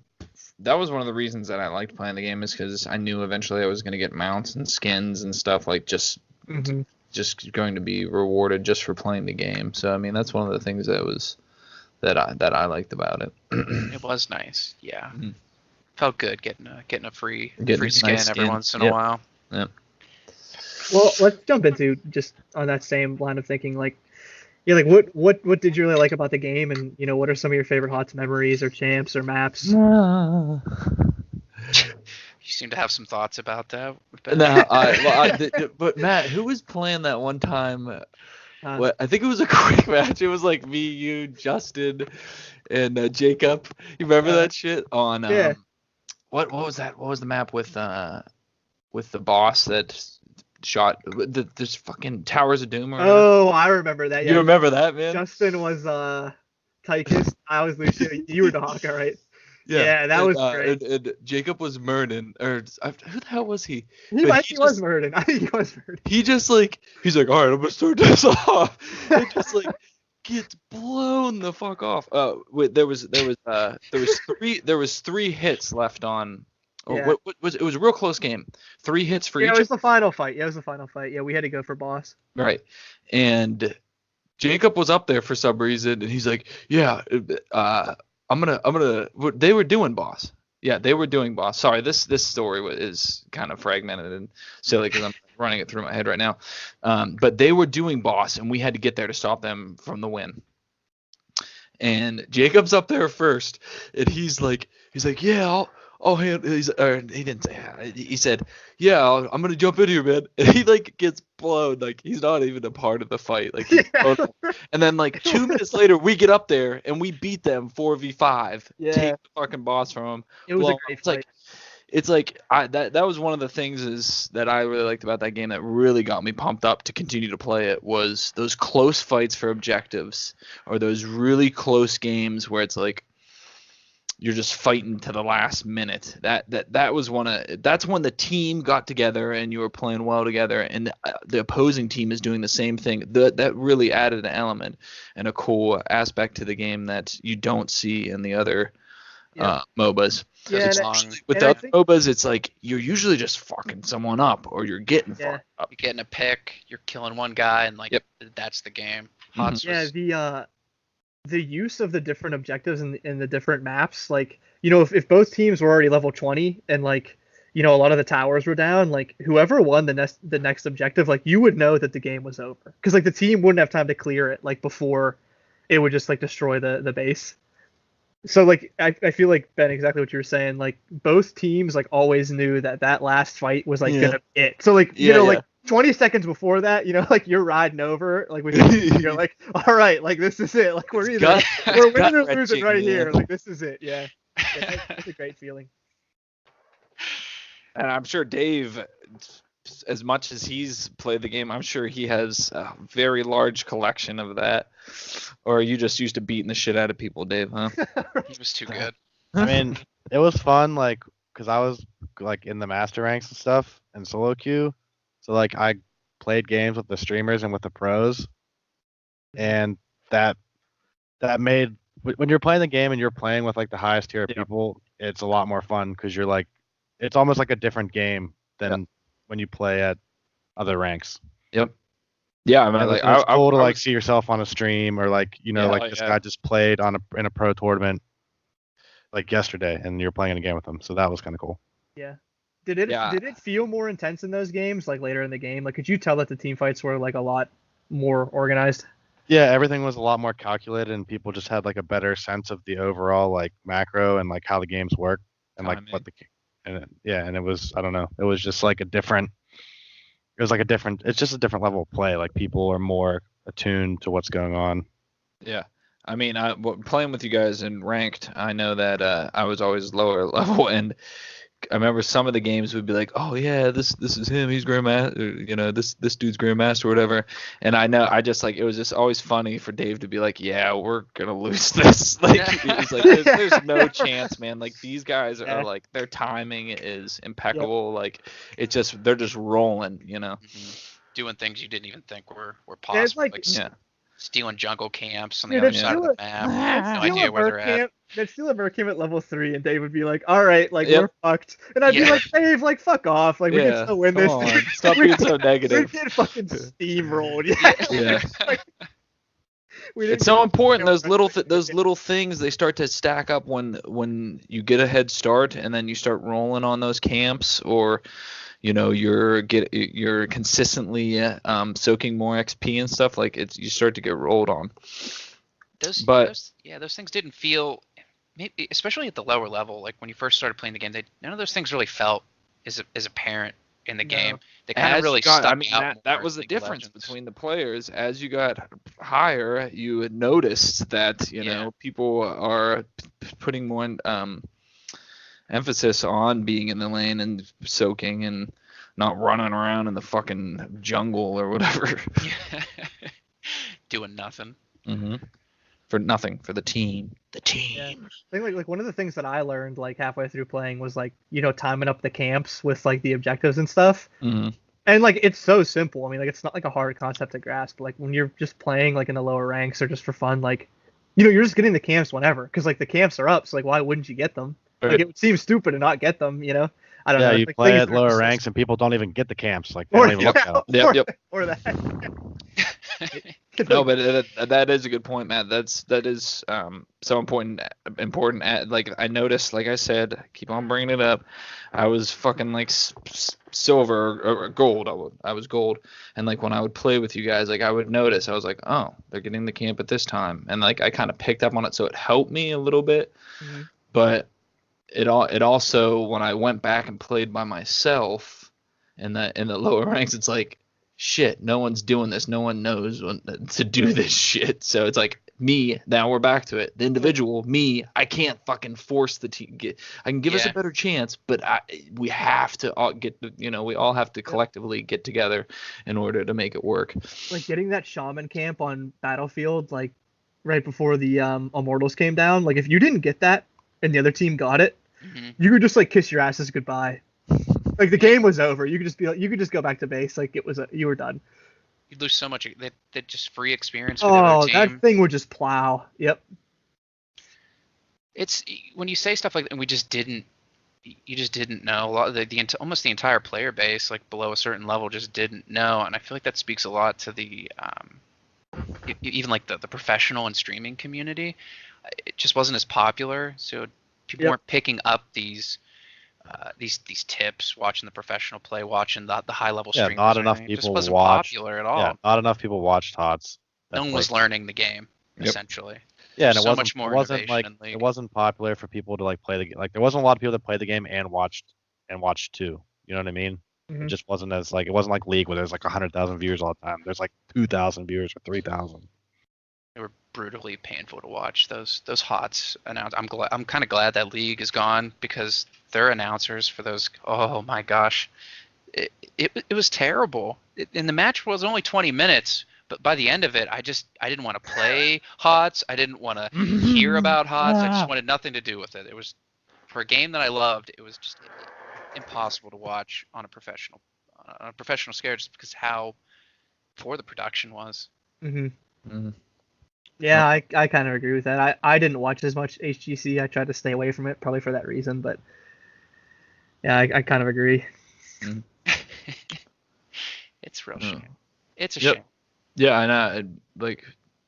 was one of the reasons that I liked playing the game, is because I knew eventually I was going to get mounts and skins and stuff, like just going to be rewarded just for playing the game. So I mean, that's one of the things that I liked about it. It was nice. Yeah. Mhm. Felt good getting a free Getting a skin nice every skin. once in Yep. a while. Yep. Well, let's jump into just on that same line of thinking, like, yeah, like what did you really like about the game, and what are some of your favorite HOTS memories or champs or maps? You seem to have some thoughts about that. No, but Matt, who was playing that one time? I think it was a quick match. It was like me, you, Justin, and Jacob. You remember that shit on? Yeah. What was that? What was the map with the boss that shot there's fucking Towers of Doom or whatever? Oh, I remember that. Yeah. You remember that, man? Justin was Tychus. I was Lucio. You were Dahaka, right? Yeah, that was great. And Jacob was Murden, or who the hell was he? He was Murden. I think he was Murden. He just he's like, all right, I'm gonna start this off. It just gets blown the fuck off. Wait, there was three hits left on. Yeah. What was it? Was a real close game. 3 hits for each. Yeah, it was the final fight. Yeah, we had to go for boss. Right, and Jacob was up there for some reason, and he's like, yeah, I'm gonna. They were doing boss. Yeah, they were doing boss. Sorry, this story is kind of fragmented and silly because I'm running it through my head right now. But they were doing boss, and we had to get there to stop them from the win. And Jacob's up there first, and he's like, yeah, I'll handle. He didn't say that. He said, yeah, I'm gonna jump in here, man. And he gets blown. He's not even a part of the fight. And then 2 minutes later, we get up there and we beat them 4v5. Yeah. Take the fucking boss from them. It was a great fight. That was one of the things is that I really liked about that game that really got me pumped up to continue to play it, was those close fights for objectives, or those really close games where it's you're just fighting to the last minute. That was that's when the team got together and you were playing well together, and the opposing team is doing the same thing. That really added an element and a cool aspect to the game that you don't see in the other MOBAs. Yeah, With the other MOBAs, it's you're usually just fucking someone up, or you're getting fucked up. You're getting a pick, you're killing one guy, and that's the game. Yeah, the use of the different objectives in the different maps, if both teams were already level 20 and a lot of the towers were down, whoever won the next objective, you would know that the game was over, because the team wouldn't have time to clear it before it would just destroy the base. So I feel Ben, exactly what you were saying, both teams always knew that last fight was gonna be it. So 20 seconds before that, you're riding over, you're all right, this is it. We're either we're winning or losing right here. This is it. Yeah. That's a great feeling. And I'm sure Dave, as much as he's played the game, I'm sure he has a very large collection of that. Or are you just used to beating the shit out of people, Dave, huh? He was too good. I mean, it was fun, because I was in the master ranks and stuff and solo queue. So I played games with the streamers and with the pros, and that made, when you're playing the game and you're playing with the highest tier of people, it's a lot more fun, because you're it's almost like a different game than when you play at other ranks. Yep. Yeah, I mean, it's cool to see yourself on a stream, or this guy just played in a pro tournament yesterday, and you're playing a game with him. So that was kind of cool. Yeah. Did it feel more intense in those games, later in the game? Could you tell that the team fights were a lot more organized? Yeah, everything was a lot more calculated, and people just had a better sense of the overall macro and how the games work, and and it was, I don't know, it was just it's just a different level of play. People are more attuned to what's going on. Yeah. I mean, playing with you guys in ranked, I know that I was always lower level, and I remember some of the games would be oh yeah, this is him, he's Grandmaster, this dude's Grandmaster or whatever. And I know, it was just always funny for Dave to be yeah, we're gonna lose this. He's there's no chance, man. These guys are their timing is impeccable. They're just rolling, Mm-hmm. doing things you didn't even think were Yeah, possible, it's like, stealing jungle camps on the dude, other they'd side of steal the a, map. they'd No steal idea a where Merc they're at. camp. They'd steal a Merc camp at level 3, and Dave would be like, "All right, like Yep. we're fucked," and I'd be Yeah. like, "Dave, like fuck off, like we can Yeah, still win come this." on. Stop We- being so We negative. get fucking steamrolled. Yeah. Like, we didn't It's so get- important, those little Yeah. those little things, they start to stack up when you get a head start and then you start rolling on those camps, or you're consistently soaking more XP and stuff, like you start to get rolled on. Those things didn't feel, maybe, especially at the lower level, like when you first started playing the game, none of those things really felt as apparent in the game. They kind of really stuck out. That more was in the League of difference Legends. between the players. As you got higher, you had noticed that people are putting more emphasis on being in the lane and soaking and not running around in the fucking jungle or whatever. Doing nothing. Mm-hmm. For nothing, for the team. The team. Yeah. I think like one of the things that I learned like halfway through playing was like, timing up the camps with like the objectives and stuff. Mm-hmm. And like it's so simple. I mean, like it's not like a hard concept to grasp. Like when you're just playing like in the lower ranks or just for fun, like you're just getting the camps whenever, because like the camps are up. So like why wouldn't you get them? Like it would seem stupid to not get them. I don't know. You Like, play things at that are lower just- ranks and people don't even get the camps. Like they Or, don't even look at them. Yep. or that. No, but that is a good point, Matt. That is so important. Like I noticed, like I said, keep on bringing it up. I was fucking like silver or gold. I was gold, and like when I would play with you guys, like I would notice. I was like, oh, they're getting the camp at this time, and like I kind of picked up on it, so it helped me a little bit. Mm-hmm. But it also, when I went back and played by myself in the lower ranks, it's like, shit, no one's doing this. No one knows to do this shit. So it's like me. Now we're back to it. The individual, me. I can't fucking force the team. I can give us a better chance, but we have to all we all have to collectively get together in order to make it work. Like getting that shaman camp on Battlefield, like right before the Immortals came down. Like if you didn't get that and the other team got it, you could just like kiss your asses goodbye. Like the game was over. You could just you could just go back to base. Like you were done. You'd lose so much. That just free experience for the other team. That thing would just plow. Yep. It's when you say stuff like that, and you just didn't know. A lot of almost the entire player base, like below a certain level, just didn't know. And I feel like that speaks a lot to the even like the professional and streaming community. It just wasn't as popular, so people weren't picking up these tips, watching the professional play, watching the high level streamers. Not enough It just people wasn't watched. popular at all. Yeah, not enough people watched HOTS. No one was learning the game, essentially. Yeah, and it so wasn't much more wasn't like innovation in League. it wasn't popular for people to like play the like. There wasn't a lot of people that played the game and watched too. You know what I mean? Mhm. It just wasn't as like it wasn't like League where there's like 100,000 viewers all the time. There's like 2,000 viewers or 3,000. They were brutally painful to watch. Those HOTS announce. I'm kind of glad that League is gone, because their announcers for those. Oh my gosh, it was terrible. And the match was only 20 minutes, but by the end of it, I didn't want to play HOTS. I didn't want to hear about HOTS. I just wanted nothing to do with it. It was, for a game that I loved, it was just impossible to watch on a professional scale, just because how poor the production was. Yeah, I kind of agree with that. I didn't watch as much HGC. I tried to stay away from it, probably for that reason. But yeah, I kind of agree. It's a real shame. It's a shame. Yeah, and like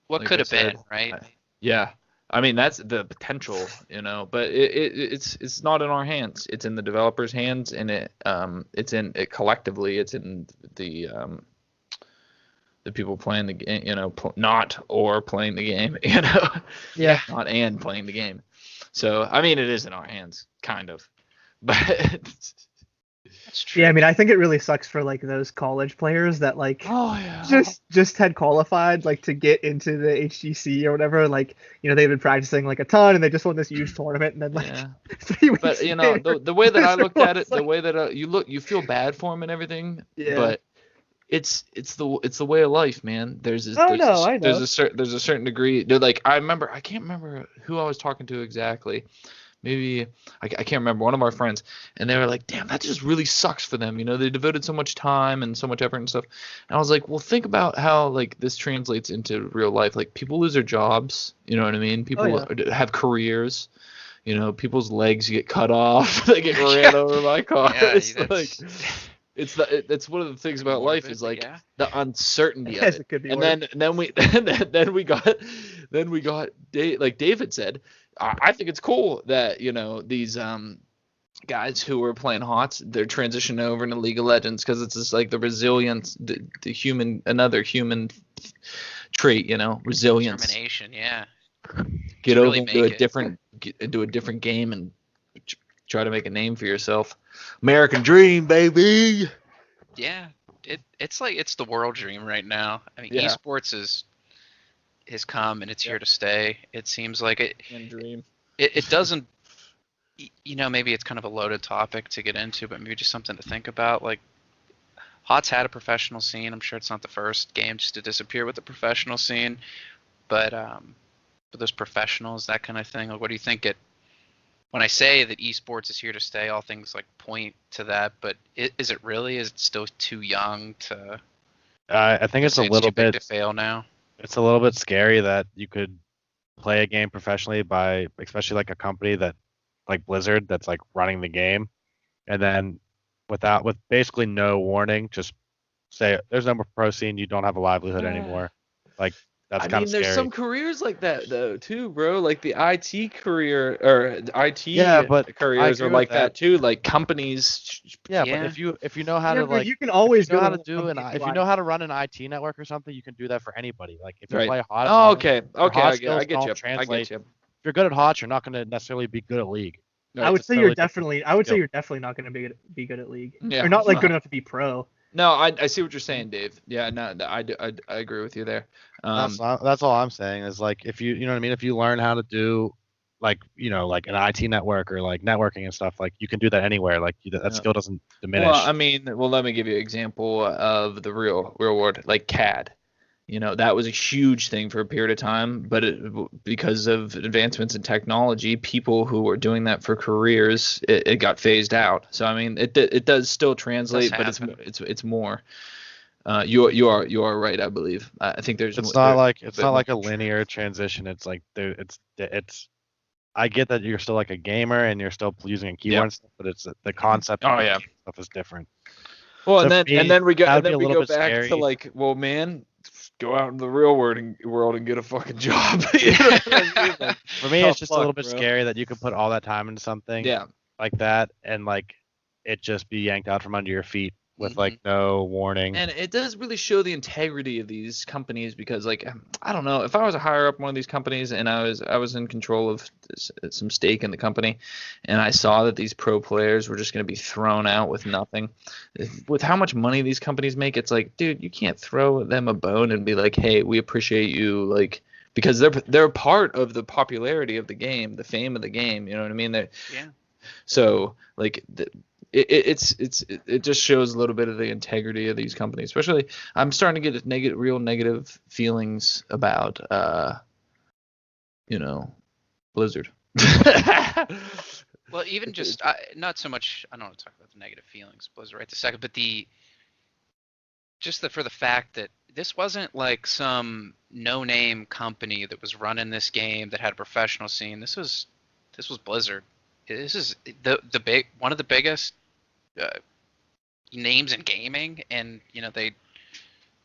what like could I have been, said, right? Yeah, I mean that's the potential, but it's not in our hands. It's in the developers' hands, and it's in it collectively. It's in the people playing the game, not or playing the game, Yeah. not and playing the game. So I mean, it is in our hands, kind of, but. That's true. Yeah, I mean, I think it really sucks for like those college players that like just had qualified like to get into the HGC or whatever. Like, they've been practicing like a ton and they just won this huge tournament, and then like 3 weeks. But later, the way that I looked at it, like, the way that you feel bad for him and everything. Yeah. But it's the way of life, man. There's a certain degree. They're like, I can't remember who I was talking to exactly, maybe I can't remember, one of our friends, and they were like, damn, that just really sucks for them. They devoted so much time and so much effort and stuff. And I was like, well, think about how like this translates into real life. Like people lose their jobs, you know what I mean? People have careers. People's legs get cut off. They get ran over by cars. Yeah, it's one of the things about life is like the uncertainty of Yes, it. it could be And worse. then we got like David said, I think it's cool that these guys who were playing HOTS, they're transitioning over into League of Legends because it's just like the resilience, another human trait, resilience. Determination, yeah. Get To over really into make a different game and try to make a name for yourself. American dream, baby. Yeah, it's like it's the world dream right now. I mean, Yeah. esports has come and it's here to stay. It seems like it. And dream. It doesn't. Maybe it's kind of a loaded topic to get into, but maybe just something to think about. Like, HOTS had a professional scene. I'm sure it's not the first game just to disappear with the professional scene, but those professionals, that kind of thing. Like, what do you think when I say that esports is here to stay, all things like point to that, but is it really? Is it still too young to? I think it's a say little too big bit. to fail now. It's a little bit scary that you could play a game professionally by, especially like a company that, like Blizzard, that's like running the game, and then with basically no warning, just say there's no more pro scene, you don't have a livelihood anymore. Like that's kind of scary. There's some careers like that though too, bro. Like the IT career or the IT but careers I are agree like with that. too. Like companies. Yeah, Yeah. but if you know how to But you can always if you know go how to to do if you know how to run an IT network or something, you can do that for anybody. Like if you Right. play HOTS, Oh, okay. your HOTS I skills get don't you. translate. If you're good at HOTS, you're not going to necessarily be good at League. No, I would it's say totally you're different definitely. I would say skill. you're definitely not going to be good at League. Yeah. Or not like good enough to be pro. No, I see what you're saying, Dave. Yeah, no, I agree with you there. That's all I'm saying is like if you know what I mean, if you learn how to do like like an IT network or like networking and stuff, like you can do that anywhere. Like that skill doesn't diminish. Well, I mean, let me give you an example of the real world, like CAD. That was a huge thing for a period of time, but because of advancements in technology, people who were doing that for careers, it got phased out. So I mean, it does still translate, but it's more. You are right, I believe. I think there's. It's not like a linear transition. It's like it's. I get that you're still like a gamer and you're still using a keyboard and stuff, but it's the concept of stuff is different. Well, So and then we go that'd be a back little bit scary. to like, well, man, go out in the real world and get a fucking job. You know what I mean? Like, For me, it's just a little bit bro. scary that you can put all that time into something like that and like it just be yanked out from under your feet with like no warning. And it does really show the integrity of these companies because like I don't know, if I was a higher up one of these companies and I was in control of some stake in the company and I saw that these pro players were just going to be thrown out with nothing, with how much money these companies make, it's like, dude, you can't throw them a bone and be like, hey, we appreciate you, like, because they're part of the popularity of the game, the fame of the game, you know what I mean? So like it just shows a little bit of the integrity of these companies. Especially, I'm starting to get real negative feelings about, Blizzard. Well, even just not so much. I don't want to talk about the negative feelings, Blizzard, right this second, but for the fact that this wasn't like some no-name company that was running this game that had a professional scene. This was Blizzard. This is one of the biggest names in gaming, and they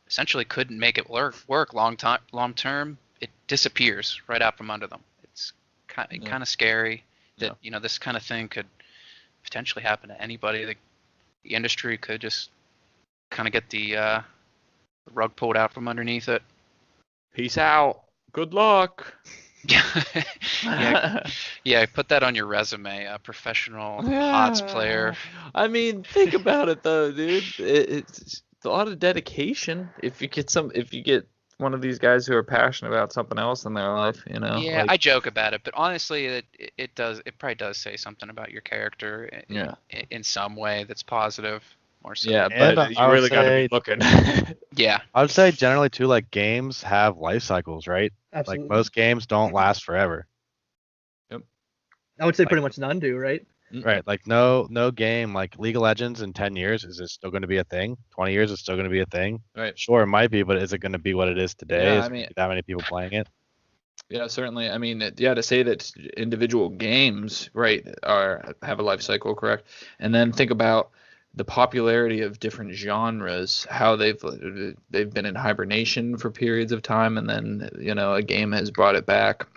essentially couldn't make it work long term. It disappears right out from under them. It's kind of scary that this kind of thing could potentially happen to anybody. The industry could just kind of get the rug pulled out from underneath it. Peace out. Good luck. yeah, put that on your resume, a professional HOTS player. I mean, think about it though, dude. It's a lot of dedication. If you get one of these guys who are passionate about something else in their life, Yeah, like, I joke about it, but honestly, it probably does say something about your character in some way that's positive. Or so. Yeah, but you really got to be looking. Yeah, I would say generally too, like games have life cycles, right? Absolutely. Like most games don't last forever. Yep. I would say Like- pretty much none do, right? Right, like no game like League of Legends in 10 years, is it still going to be a thing? 20 years, it's still going to be a thing? Right. Sure, it might be, but is it going to be what it is today? Yeah, Is I there mean- gonna be that many people playing it? Yeah, certainly. I mean, yeah, to say that individual games, right, have a life cycle, correct? And then think about the popularity of different genres, how they've been in hibernation for periods of time, and then a game has brought it back.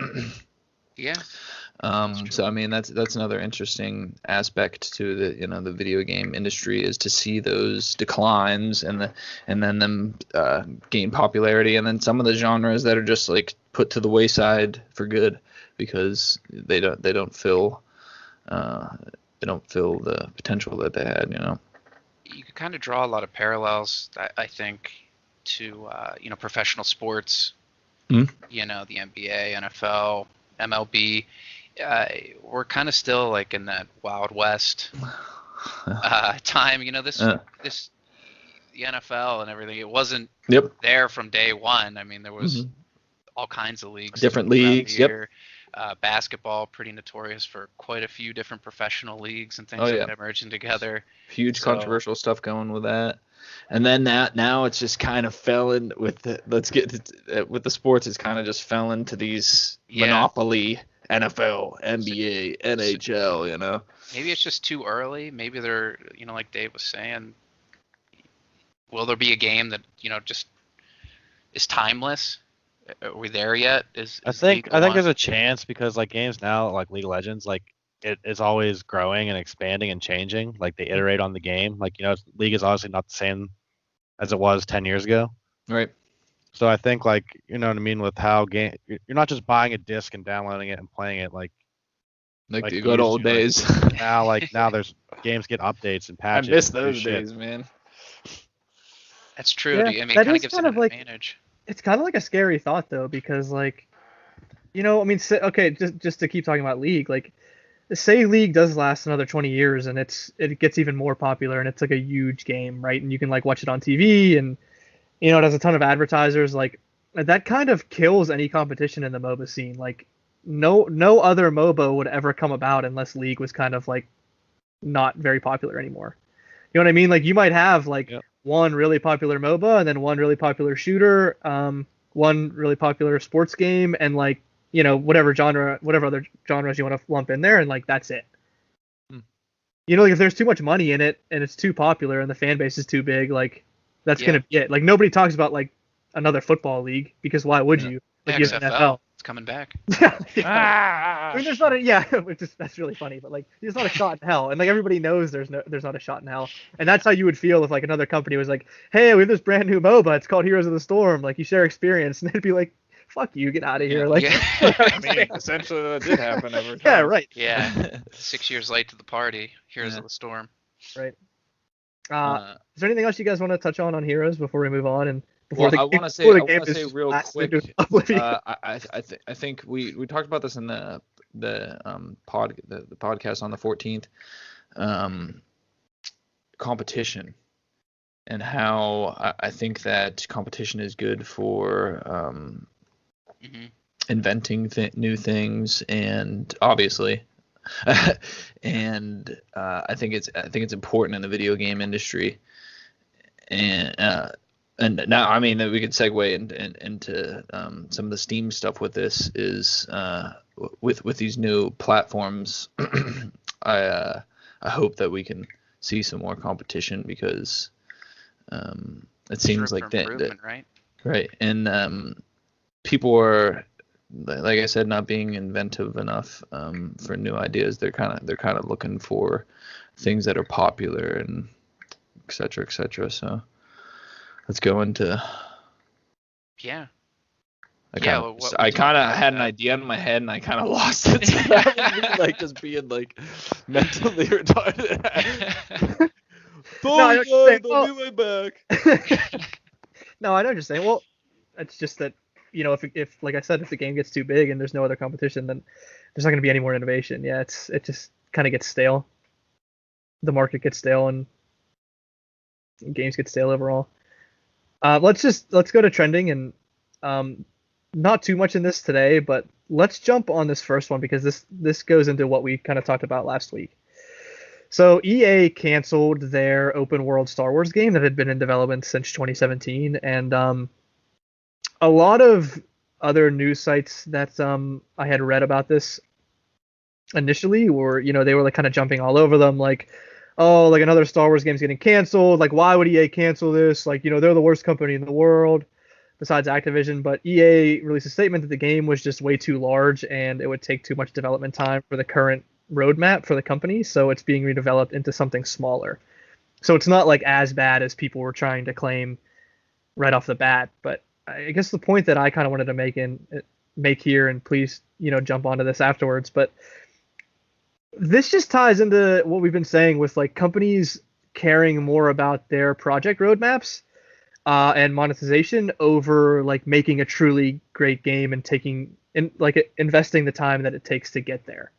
Yeah. So I mean that's another interesting aspect to the video game industry, is to see those declines and then them gain popularity, and then some of the genres that are just like put to the wayside for good because they don't fill the potential that they had. You could kind of draw a lot of parallels, I think, to professional sports. Hmm? The NBA, NFL, MLB. We're kind of still like in that Wild West time. This the NFL and everything. It wasn't Yep. there from day one. I mean, there was Mhm. all kinds of leagues, Different throughout the leagues, yep. year. Basketball, pretty notorious for quite a few different professional leagues and things Oh, like yeah. that merging together. Huge So- controversial stuff going with that. And then now it's just kind of fell in with with the sports. It's kind of just fell into these Yeah. monopoly NFL, NBA, NHL. Maybe it's just too early. Maybe they're, like Dave was saying, will there be a game that, just is timeless? Are we there yet? I think there's a chance, because like games now, like League of Legends, like it is always growing and expanding and changing. Like they iterate on the game. Like League is obviously not the same as it was 10 years ago. Right. So I think like what I mean with how you're not just buying a disc and downloading it and playing it like Like the you good used old to, like, days. now there's games get updates and I patches. miss and new those shit. days, man. That's true. Yeah, I mean, it that kind of is gives kind it of an like- advantage. It's kind of like a scary thought though, because like, I mean, okay, just to keep talking about League, like, say League does last another 20 years and it gets even more popular and it's like a huge game, right? And you can like watch it on TV and it has a ton of advertisers. Like that kind of kills any competition in the MOBA scene. Like no other MOBA would ever come about unless League was kind of like not very popular anymore. You know what I mean? Like you might have like Yep. one really popular MOBA and then one really popular shooter, one really popular sports game, and like whatever other genres you want to lump in there, and like that's it. Hmm. Like if there's too much money in it and it's too popular and the fan base is too big, like that's Yeah. gonna be it. Like nobody talks about like another football league, because why would Yeah. you? Like you have XFL, it's coming back. I mean, there's not that's really funny, but like, there's not a shot in hell, and like everybody knows there's not a shot in hell, and that's how you would feel if like another company was like, hey, we have this brand new MOBA, it's called Heroes of the Storm, like you share experience, and they'd be like, fuck you, get out of here, like, Yeah. I mean, essentially that did happen over time. yeah, right, Yeah. 6 years late to the party. Heroes Yeah. of the Storm. right. Uh, Is there anything else you guys want to touch on Heroes before we move on, and Well, I want to say real quick. I think we talked about this in the podcast on the 14th. Competition, and how I think that competition is good for Hmm. inventing new things, and obviously, and I think it's important in the video game industry, and now I mean we could segue into some of the Steam stuff with this is with these new platforms. I hope that we can see some more competition, because it seems like that right? right, and people are, like I said, not being inventive enough for new ideas. They're kind of looking for things that are popular and et cetera, et cetera. So let's go into. Yeah. I Yeah, kind well, of what we talked about had an that. idea in my head and I kind of lost it. So that would be like just being like mentally retarded. No, I know what you're saying. I'll be right back. No, I know what you're saying. Well, it's just that if like I said, if the game gets too big and there's no other competition, then there's not going to be any more innovation. Yeah, it just kind of gets stale. The market gets stale and games get stale overall. Let's go to trending, and not too much in this today, but let's jump on this first one because this goes into what we kind of talked about last week. So EA canceled their open world Star Wars game that had been in development since 2017, and a lot of other news sites that I had read about this initially were, they were like kind of jumping all over them, like, oh, like another Star Wars game's getting canceled. Like, why would EA cancel this? Like, they're the worst company in the world besides Activision. But EA released a statement that the game was just way too large and it would take too much development time for the current roadmap for the company. So it's being redeveloped into something smaller. So it's not like as bad as people were trying to claim right off the bat. But I guess the point that I kind of wanted to make here, and please, jump onto this afterwards, but this just ties into what we've been saying with like companies caring more about their project roadmaps and monetization over like making a truly great game and investing the time that it takes to get there.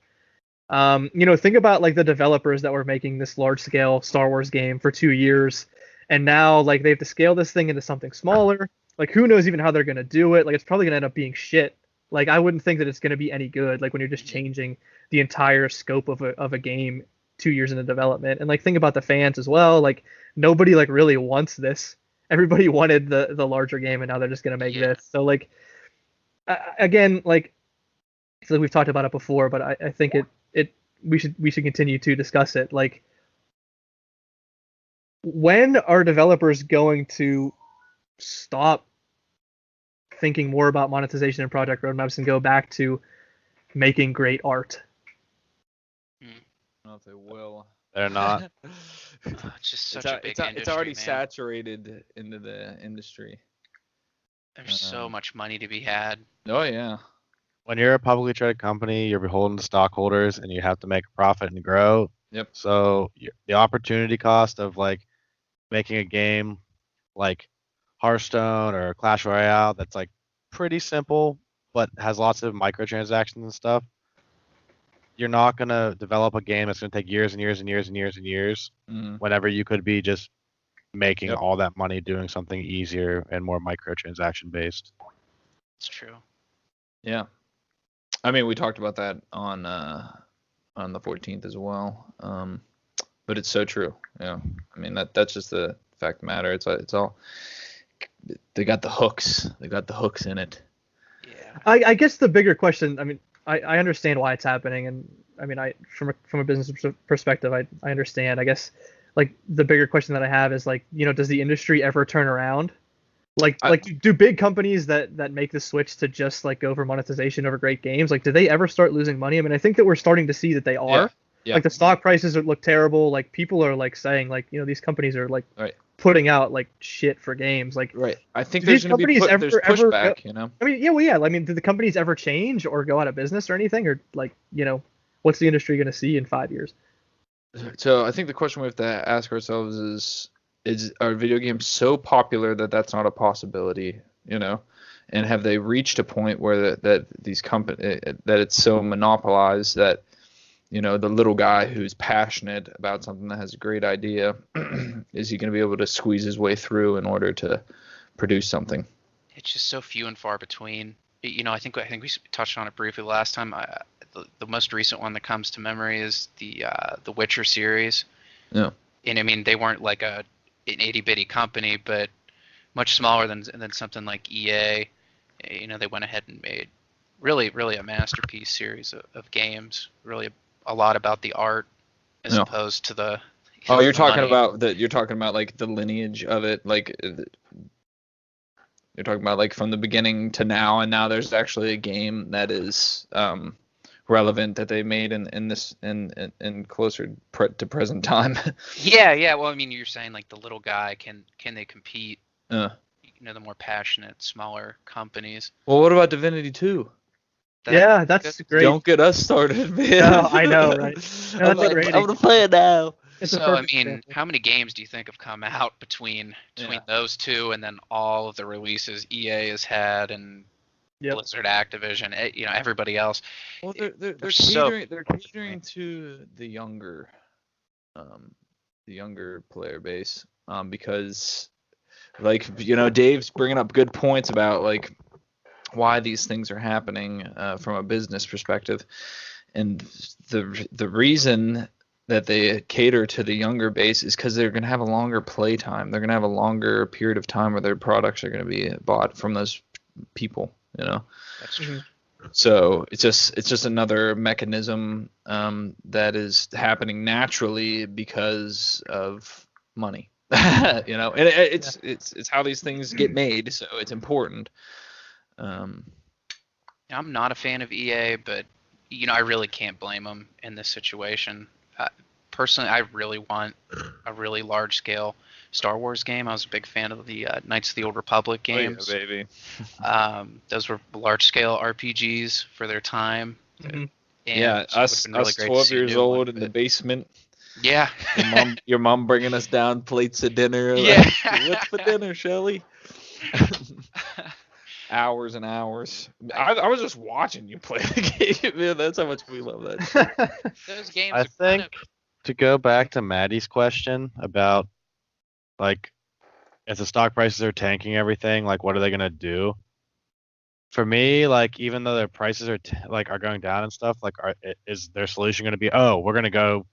Think about like the developers that were making this large scale Star Wars game for 2 years, and now like they have to scale this thing into something smaller. Like, who knows even how they're gonna do it? Like, it's probably gonna end up being shit. Like, I wouldn't think that it's gonna be any good. Like, when you're just changing the entire scope of a game 2 years into development. And like, think about the fans as well. Like, nobody like really wants this. Everybody wanted the larger game, and now they're just gonna make this. So like, again, like, so we've talked about it before, but I think we should continue to discuss it. Like, when are developers going to stop thinking more about monetization and project roadmaps and go back to making great art? I don't know if they will. They're not. It's just such a big industry, it's already man. saturated into the industry. There's so much money to be had. Oh yeah. When you're a publicly traded company, you're beholden to stockholders, and you have to make a profit and grow. Yep. So the opportunity cost of like making a game like Hearthstone or Clash Royale that's like pretty simple but has lots of microtransactions and stuff, you're not gonna develop a game that's gonna take years and years and years and years and years whenever you could be just making all that money doing something easier and more microtransaction based. It's true. Yeah. I mean, we talked about that on the 14th as well. But it's so true. Yeah. I mean, that's just the fact of the matter. It's all they got the hooks. They got the hooks in it. Yeah. I guess the bigger question, I mean, I understand why it's happening, and I mean, from a business perspective, I understand. I guess like the bigger question that I have is like, does the industry ever turn around? Like do big companies that make the switch to just like go for monetization over great games, like do they ever start losing money? I mean, I think that we're starting to see that they are. Yeah. Like the stock prices look terrible. Like people are like saying like, these companies are like putting out like shit for games. Like, right. I think do there's these going to be companies there's pushback, I mean, yeah. I mean, do the companies ever change or go out of business or anything, or like, what's the industry going to see in 5 years? So I think the question we have to ask ourselves is are video games so popular that that's not a possibility, and have they reached a point where that these companies that it's so monopolized that the little guy who's passionate about something that has a great idea, is he going to be able to squeeze his way through in order to produce something? It's just so few and far between. I think we touched on it briefly last time. The most recent one that comes to memory is the Witcher series. Yeah. And I mean, they weren't like an itty bitty company, but much smaller than something like EA. They went ahead and made really a masterpiece series of games. Really a lot about the art as opposed to the. You're talking about like the lineage of it, like you're talking about like from the beginning to now, and now there's actually a game that is relevant that they made in closer to present time. Yeah. Well, I mean, you're saying like the little guy can they compete? The more passionate, smaller companies. Well, what about Divinity 2? That's great. Don't get us started, man. No, I know, right? No, I'm gonna play it now. I mean, how many games do you think have come out between those two, and then all of the releases EA has had, and Blizzard, Activision, everybody else? Well, they're catering to the younger player base, because, like, Dave's bringing up good points about like why these things are happening from a business perspective. And the reason that they cater to the younger base is because they're going to have a longer play time. They're going to have a longer period of time where their products are going to be bought from those people, you know. That's true. So it's just another mechanism that is happening naturally because of money, you know. And it's how these things get made, so it's important. I'm not a fan of EA, but you know, I really can't blame them in this situation. Personally, I really want a really large scale Star Wars game. I was a big fan of the Knights of the Old Republic games. Oh, yeah, baby. Those were large scale RPGs for their time. Mhm. And Yeah, it would've been really us great to 12 see a years new old one, in the but- basement. Yeah. Your mom bringing us down plates of dinner. Yeah. Like, what's for dinner, Shelly? Hours and hours. I was just watching you play the game, man. That's how much we love that shit. Those games I are kind think to go back to Maddie's question about like if the stock prices are tanking everything, like what are they gonna do? For me, like even though their prices are are going down and stuff, like is their solution gonna be, oh, we're gonna go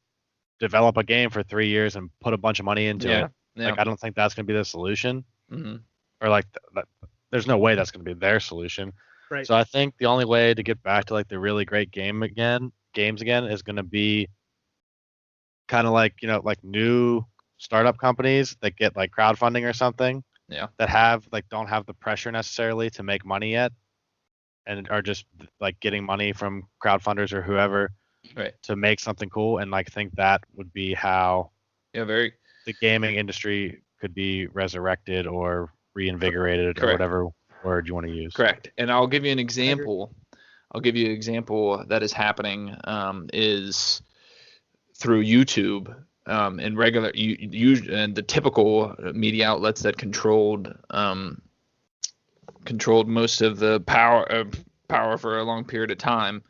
develop a game for 3 years and put a bunch of money into it? Yeah. Like I don't think that's gonna be the solution, Mm-hmm. or like there's no way that's gonna be their solution. Right. So I think the only way to get back to like the really great games again is gonna be kind of like, you know, like new startup companies that get like crowdfunding or something. Yeah. That have like don't have the pressure necessarily to make money yet, and are just like getting money from crowdfunders or whoever, Right. to make something cool. And like think that would be how Yeah, very the gaming industry could be resurrected or reinvigorated, or Correct. whatever word you want to use. correct. And I'll give you an example. That is happening is through YouTube and regular and the typical media outlets that controlled most of the power for a long period of time.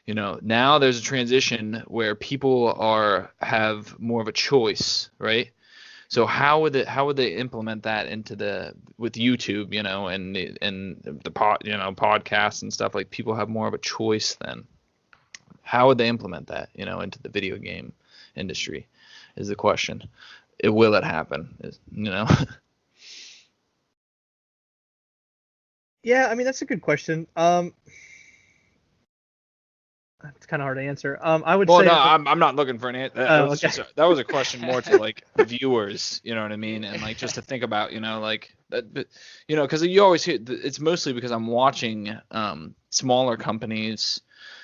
You know, now there's a transition where people have more of a choice, right? So how would they implement that with YouTube, you know, and the podcasts and stuff? Like people have more of a choice then. How would they implement that, you know, into the video game industry? Is the question. Will it happen? You know. Yeah, I mean that's a good question. It's kind of hard to answer. I would Well, say. no, I'm not looking for an answer. Okay. That was a question more to like the viewers, you know what I mean, and like just to think about, you know, like that, but, you know, because you always hear it's mostly because I'm watching smaller companies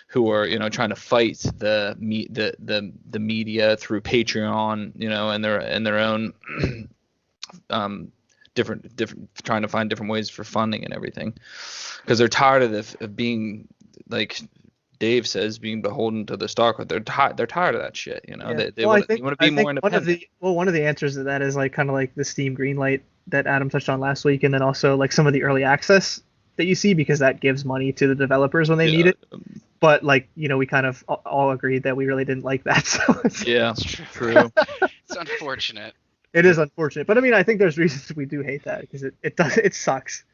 who are, you know, trying to fight the media through Patreon, you know, and their own different trying to find different ways for funding and everything, because they're tired of being, like Dave says, being beholden to the stock. They're tired of that shit, you know. Yeah. They want to be more independent. One of the answers to that is like kind of like the Steam Greenlight that Adam touched on last week, and then also like some of the early access that you see, because that gives money to the developers when they need it. But like, you know, we kind of all agreed that we really didn't like that. So It's true. It's unfortunate. It is unfortunate, but I mean, I think there's reasons we do hate that, because it sucks.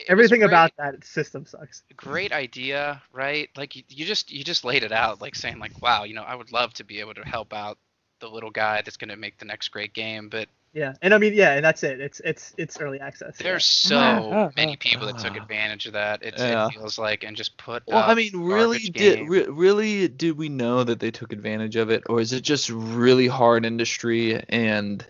Everything about that system sucks. Great idea, right? Like you just laid it out, like saying like, wow, you know, I would love to be able to help out the little guy that's going to make the next great game, but yeah, and I mean, yeah, and that's it. It's early access. There's so many people that took advantage of that. It feels like, and just put. Well, I mean, really did we know that they took advantage of it, or is it just really hard industry and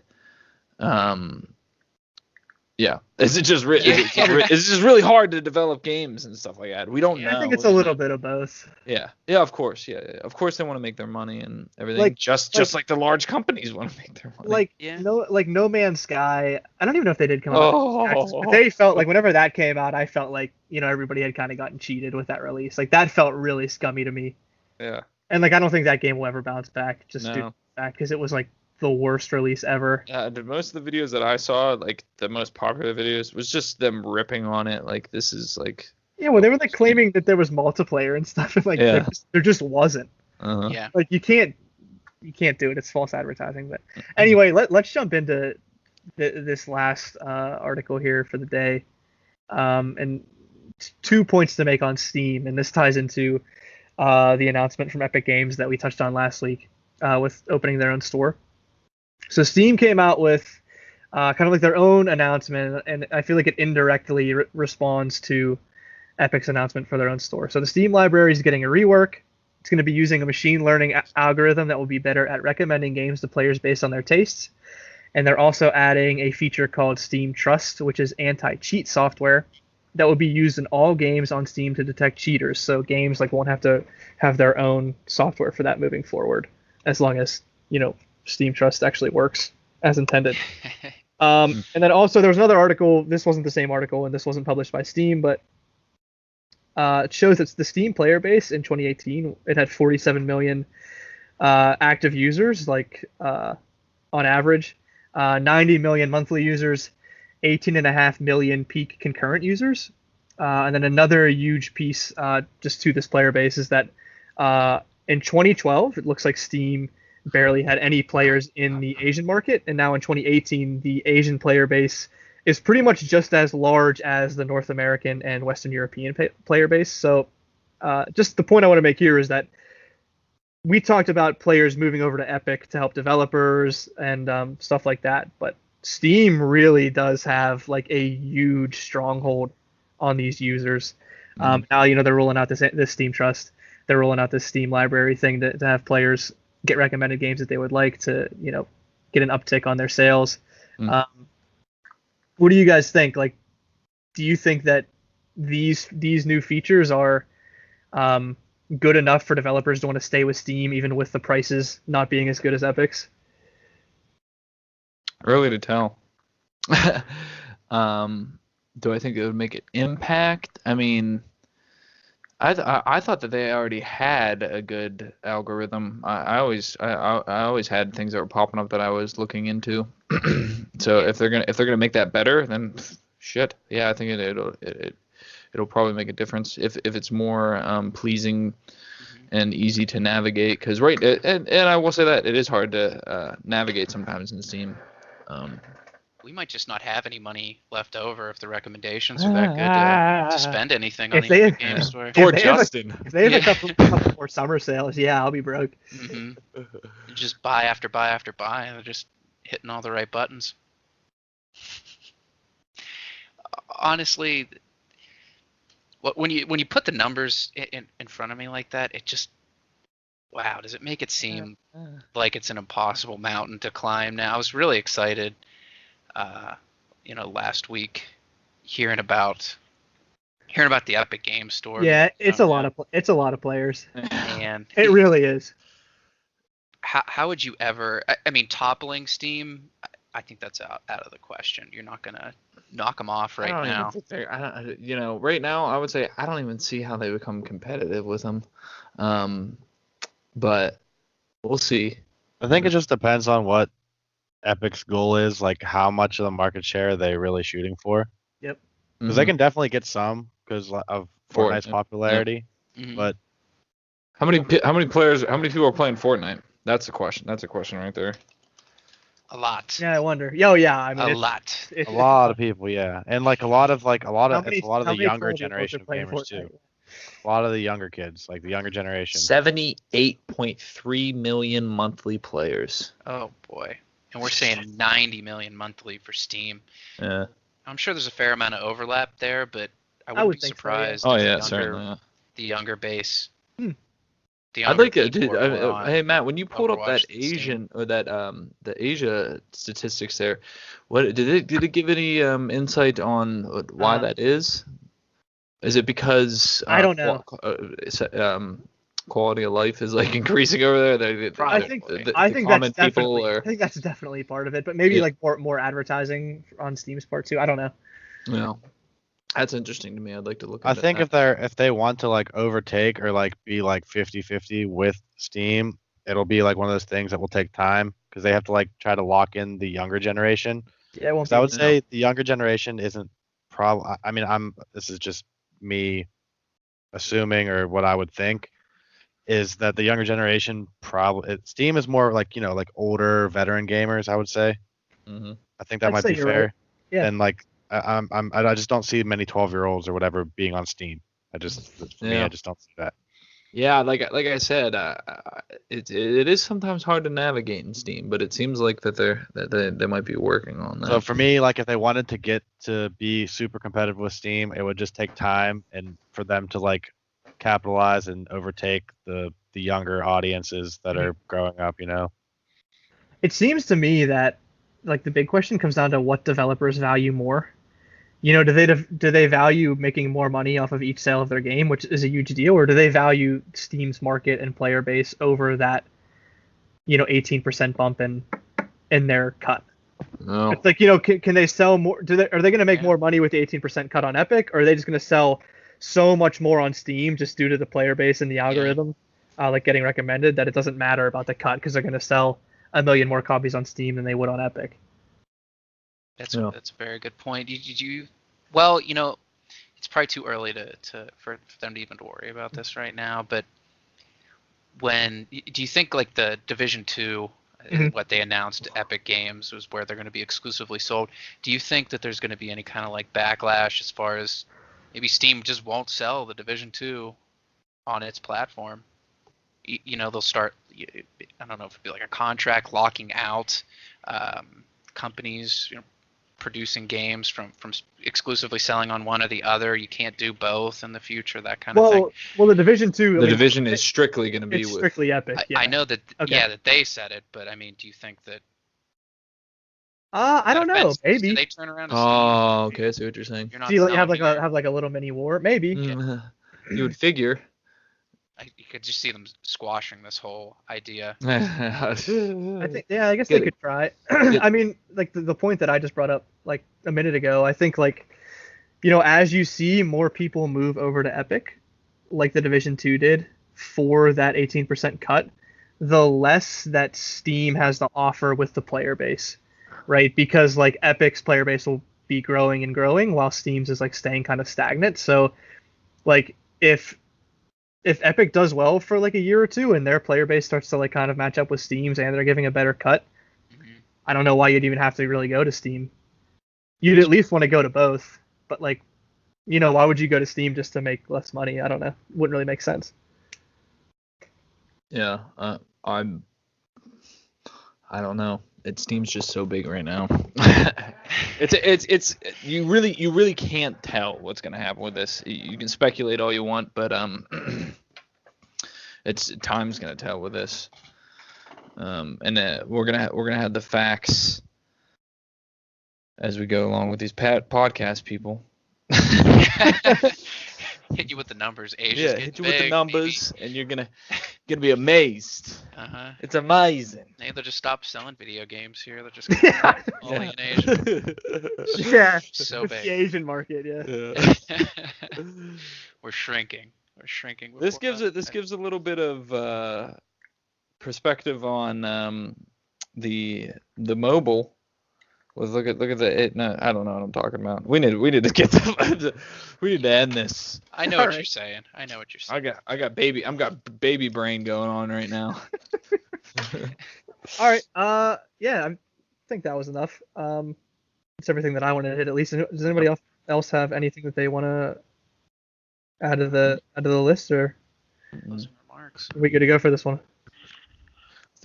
yeah, is it just it's just really hard to develop games and stuff like that? We don't know. I think it's a little bit of both. Yeah, of course, yeah. Of course they want to make their money and everything, just like the large companies want to make their money. No Man's Sky. I don't even know if they did come out. But they felt like whenever that came out, I felt like, you know, everybody had kind of gotten cheated with that release. Like that felt really scummy to me. Yeah. And like I don't think that game will ever bounce back. Just No. due to that, because it was like the worst release ever. Most of the videos that I saw, like the most popular videos, was just them ripping on it. Like this is like. Yeah, well, they were like claiming that there was multiplayer and stuff, and like there just wasn't. Uh-huh. Yeah. Like you can't do it. It's false advertising. But anyway, let's jump into this last article here for the day. And 2 points to make on Steam, and this ties into the announcement from Epic Games that we touched on last week with opening their own store. So Steam came out with kind of like their own announcement, and I feel like it indirectly responds to Epic's announcement for their own store. So the Steam library is getting a rework. It's going to be using a machine learning algorithm that will be better at recommending games to players based on their tastes. And they're also adding a feature called Steam Trust, which is anti-cheat software that will be used in all games on Steam to detect cheaters. So games like won't have to have their own software for that moving forward, as long as Steam Trust actually works as intended. And then also there was another article. This wasn't the same article, and this wasn't published by Steam, but it shows that the Steam player base in 2018 it had 47 million active users, on average, 90 million monthly users, 18.5 million peak concurrent users, and then another huge piece just to this player base is that in 2012 it looks like Steam barely had any players in the Asian market, and now in 2018 the Asian player base is pretty much just as large as the North American and Western European player base. So just the point I want to make here is that we talked about players moving over to Epic to help developers and stuff like that, but Steam really does have like a huge stronghold on these users. Now they're rolling out this Steam Trust. They're rolling out this Steam library thing to have players get recommended games that they would like to get an uptick on their sales. What do you guys think? Like, do you think that these new features are good enough for developers to want to stay with Steam even with the prices not being as good as Epic's? Early to tell. Do I think it would make an impact? I mean, I thought that they already had a good algorithm. I always had things that were popping up that I was looking into. So if they're gonna make that better, then shit, yeah, I think it'll probably make a difference if it's more pleasing and easy to navigate. Because and I will say that it is hard to navigate sometimes in Steam. We might just not have any money left over if the recommendations are that good to spend anything on the Epic Games Store. Poor Justin. If they have a couple more summer sales, yeah, I'll be broke. You just buy after buy after buy, and they're just hitting all the right buttons. Honestly, when you put the numbers in front of me like that, it just, wow, does it make it seem like it's an impossible mountain to climb? Now, I was really excited, last week, hearing about the Epic Games Store. Yeah, it's a lot of players. And it really is. How would you ever? I mean, toppling Steam, I think that's out of the question. You're not gonna knock them off right now. Right now, I would say I don't even see how they become competitive with them. But we'll see. I think it just depends on what Epic's goal is, like how much of the market share are they really shooting for. Yep. Because they can definitely get some because of Fortnite's popularity. But how many people are playing Fortnite? That's a question. That's a question right there. A lot. Yeah, I wonder. Oh yeah, I mean a lot. A lot of people, yeah, and a lot of the younger generation of gamers too. A lot of the younger kids, like the younger generation. 78.3 million monthly players. Oh boy. And we're saying 90 million monthly for Steam. Yeah. I'm sure there's a fair amount of overlap there, but I would be surprised. So, yeah. Certainly. Yeah. The younger base. I'd like it, dude. Hey Matt, when you pulled up that Asian or that the Asia statistics there, what did it give any insight on why that is? Is it because I don't know. Quality of life is like increasing over there. I think that's definitely part of it, but maybe like more advertising on Steam's part too. I don't know. Yeah, that's interesting to me. I'd like to look. I think if they want to like overtake or like be like 50-50 with Steam, it'll be like one of those things that will take time because they have to like try to lock in the younger generation. Yeah, I would say the younger generation isn't probably. I mean, this is just me assuming or what I would think. Is that the younger generation Steam is more like like older veteran gamers, I would say. Mm-hmm. I think that might be fair. Right. Yeah. And like I just don't see many 12-year-olds or whatever being on Steam. For me, I just don't see that. Yeah, like I said, it is sometimes hard to navigate in Steam, but it seems like that they might be working on that. So for me, like if they wanted to get to be super competitive with Steam, it would just take time and for them to like capitalize and overtake the younger audiences that are growing up, you know. It seems to me that like the big question comes down to what developers value more. You know, do they value making more money off of each sale of their game, which is a huge deal, or do they value Steam's market and player base over that, 18% bump in their cut? No. It's like, can they sell more? Are they going to make more money with the 18% cut on Epic, or are they just going to sell so much more on Steam just due to the player base and the algorithm, like getting recommended, that it doesn't matter about the cut because they're going to sell 1 million more copies on Steam than they would on Epic? That's a very good point. Well, it's probably too early for them to even worry about this right now. But do you think like the Division 2, what they announced, Epic Games, was where they're going to be exclusively sold? Do you think that there's going to be any kind of like backlash as far as maybe Steam just won't sell the Division 2 on its platform? They'll start, I don't know if it'd be like a contract locking out companies, producing games from exclusively selling on one or the other. You can't do both in the future, that kind of thing. Well, the Division 2... The Division is strictly going to be with... strictly Epic, yeah. I know that, that they said it, but I mean, do you think that... I don't know. Maybe. Do they turn around and Oh, okay, I see what you're saying. You're not you have like a little mini war? Maybe. You would figure. You could just see them squashing this whole idea. I think, I guess they could try. I mean, like the point that I just brought up like a minute ago, I think like, as you see more people move over to Epic, like the Division 2 did for that 18% cut, the less that Steam has to offer with the player base, right? Because like Epic's player base will be growing and growing while Steam's is like staying kind of stagnant. So like if Epic does well for like a year or two and their player base starts to like kind of match up with Steam's and they're giving a better cut, I don't know why you'd even have to really go to Steam. You'd at least want to go to both, but like, why would you go to Steam just to make less money? I don't know. Wouldn't really make sense. Yeah, I don't know. Steam's just so big right now. It's you really can't tell what's gonna happen with this. You can speculate all you want, but it's time's gonna tell with this. And we're gonna have the facts as we go along with these podcast people. Hit you with the numbers. Hit you with the numbers, and you're gonna be amazed. It's amazing. Maybe they'll just stop selling video games here. They're just only in Asia. Yeah, so big. The Asian market, yeah. We're shrinking. This gives a little bit of perspective on the mobile. Look at the no, I don't know what I'm talking about. We need to get we need to end this. I know what you're saying. I got baby brain going on right now. All right. Yeah, I think that was enough. It's everything that I wanted to hit at least. Does anybody else have anything that they want to add to the list, or closing remarks? Are we good to go for this one?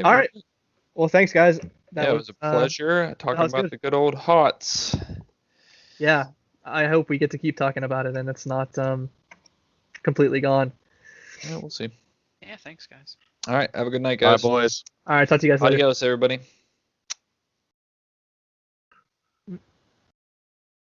All right. Well, thanks, guys. It was a pleasure talking about the good old HOTS. Yeah, I hope we get to keep talking about it and it's not completely gone. Yeah, we'll see. Yeah, thanks, guys. All right, have a good night, guys. Bye, boys. All right, talk to you guys later. Adios, everybody.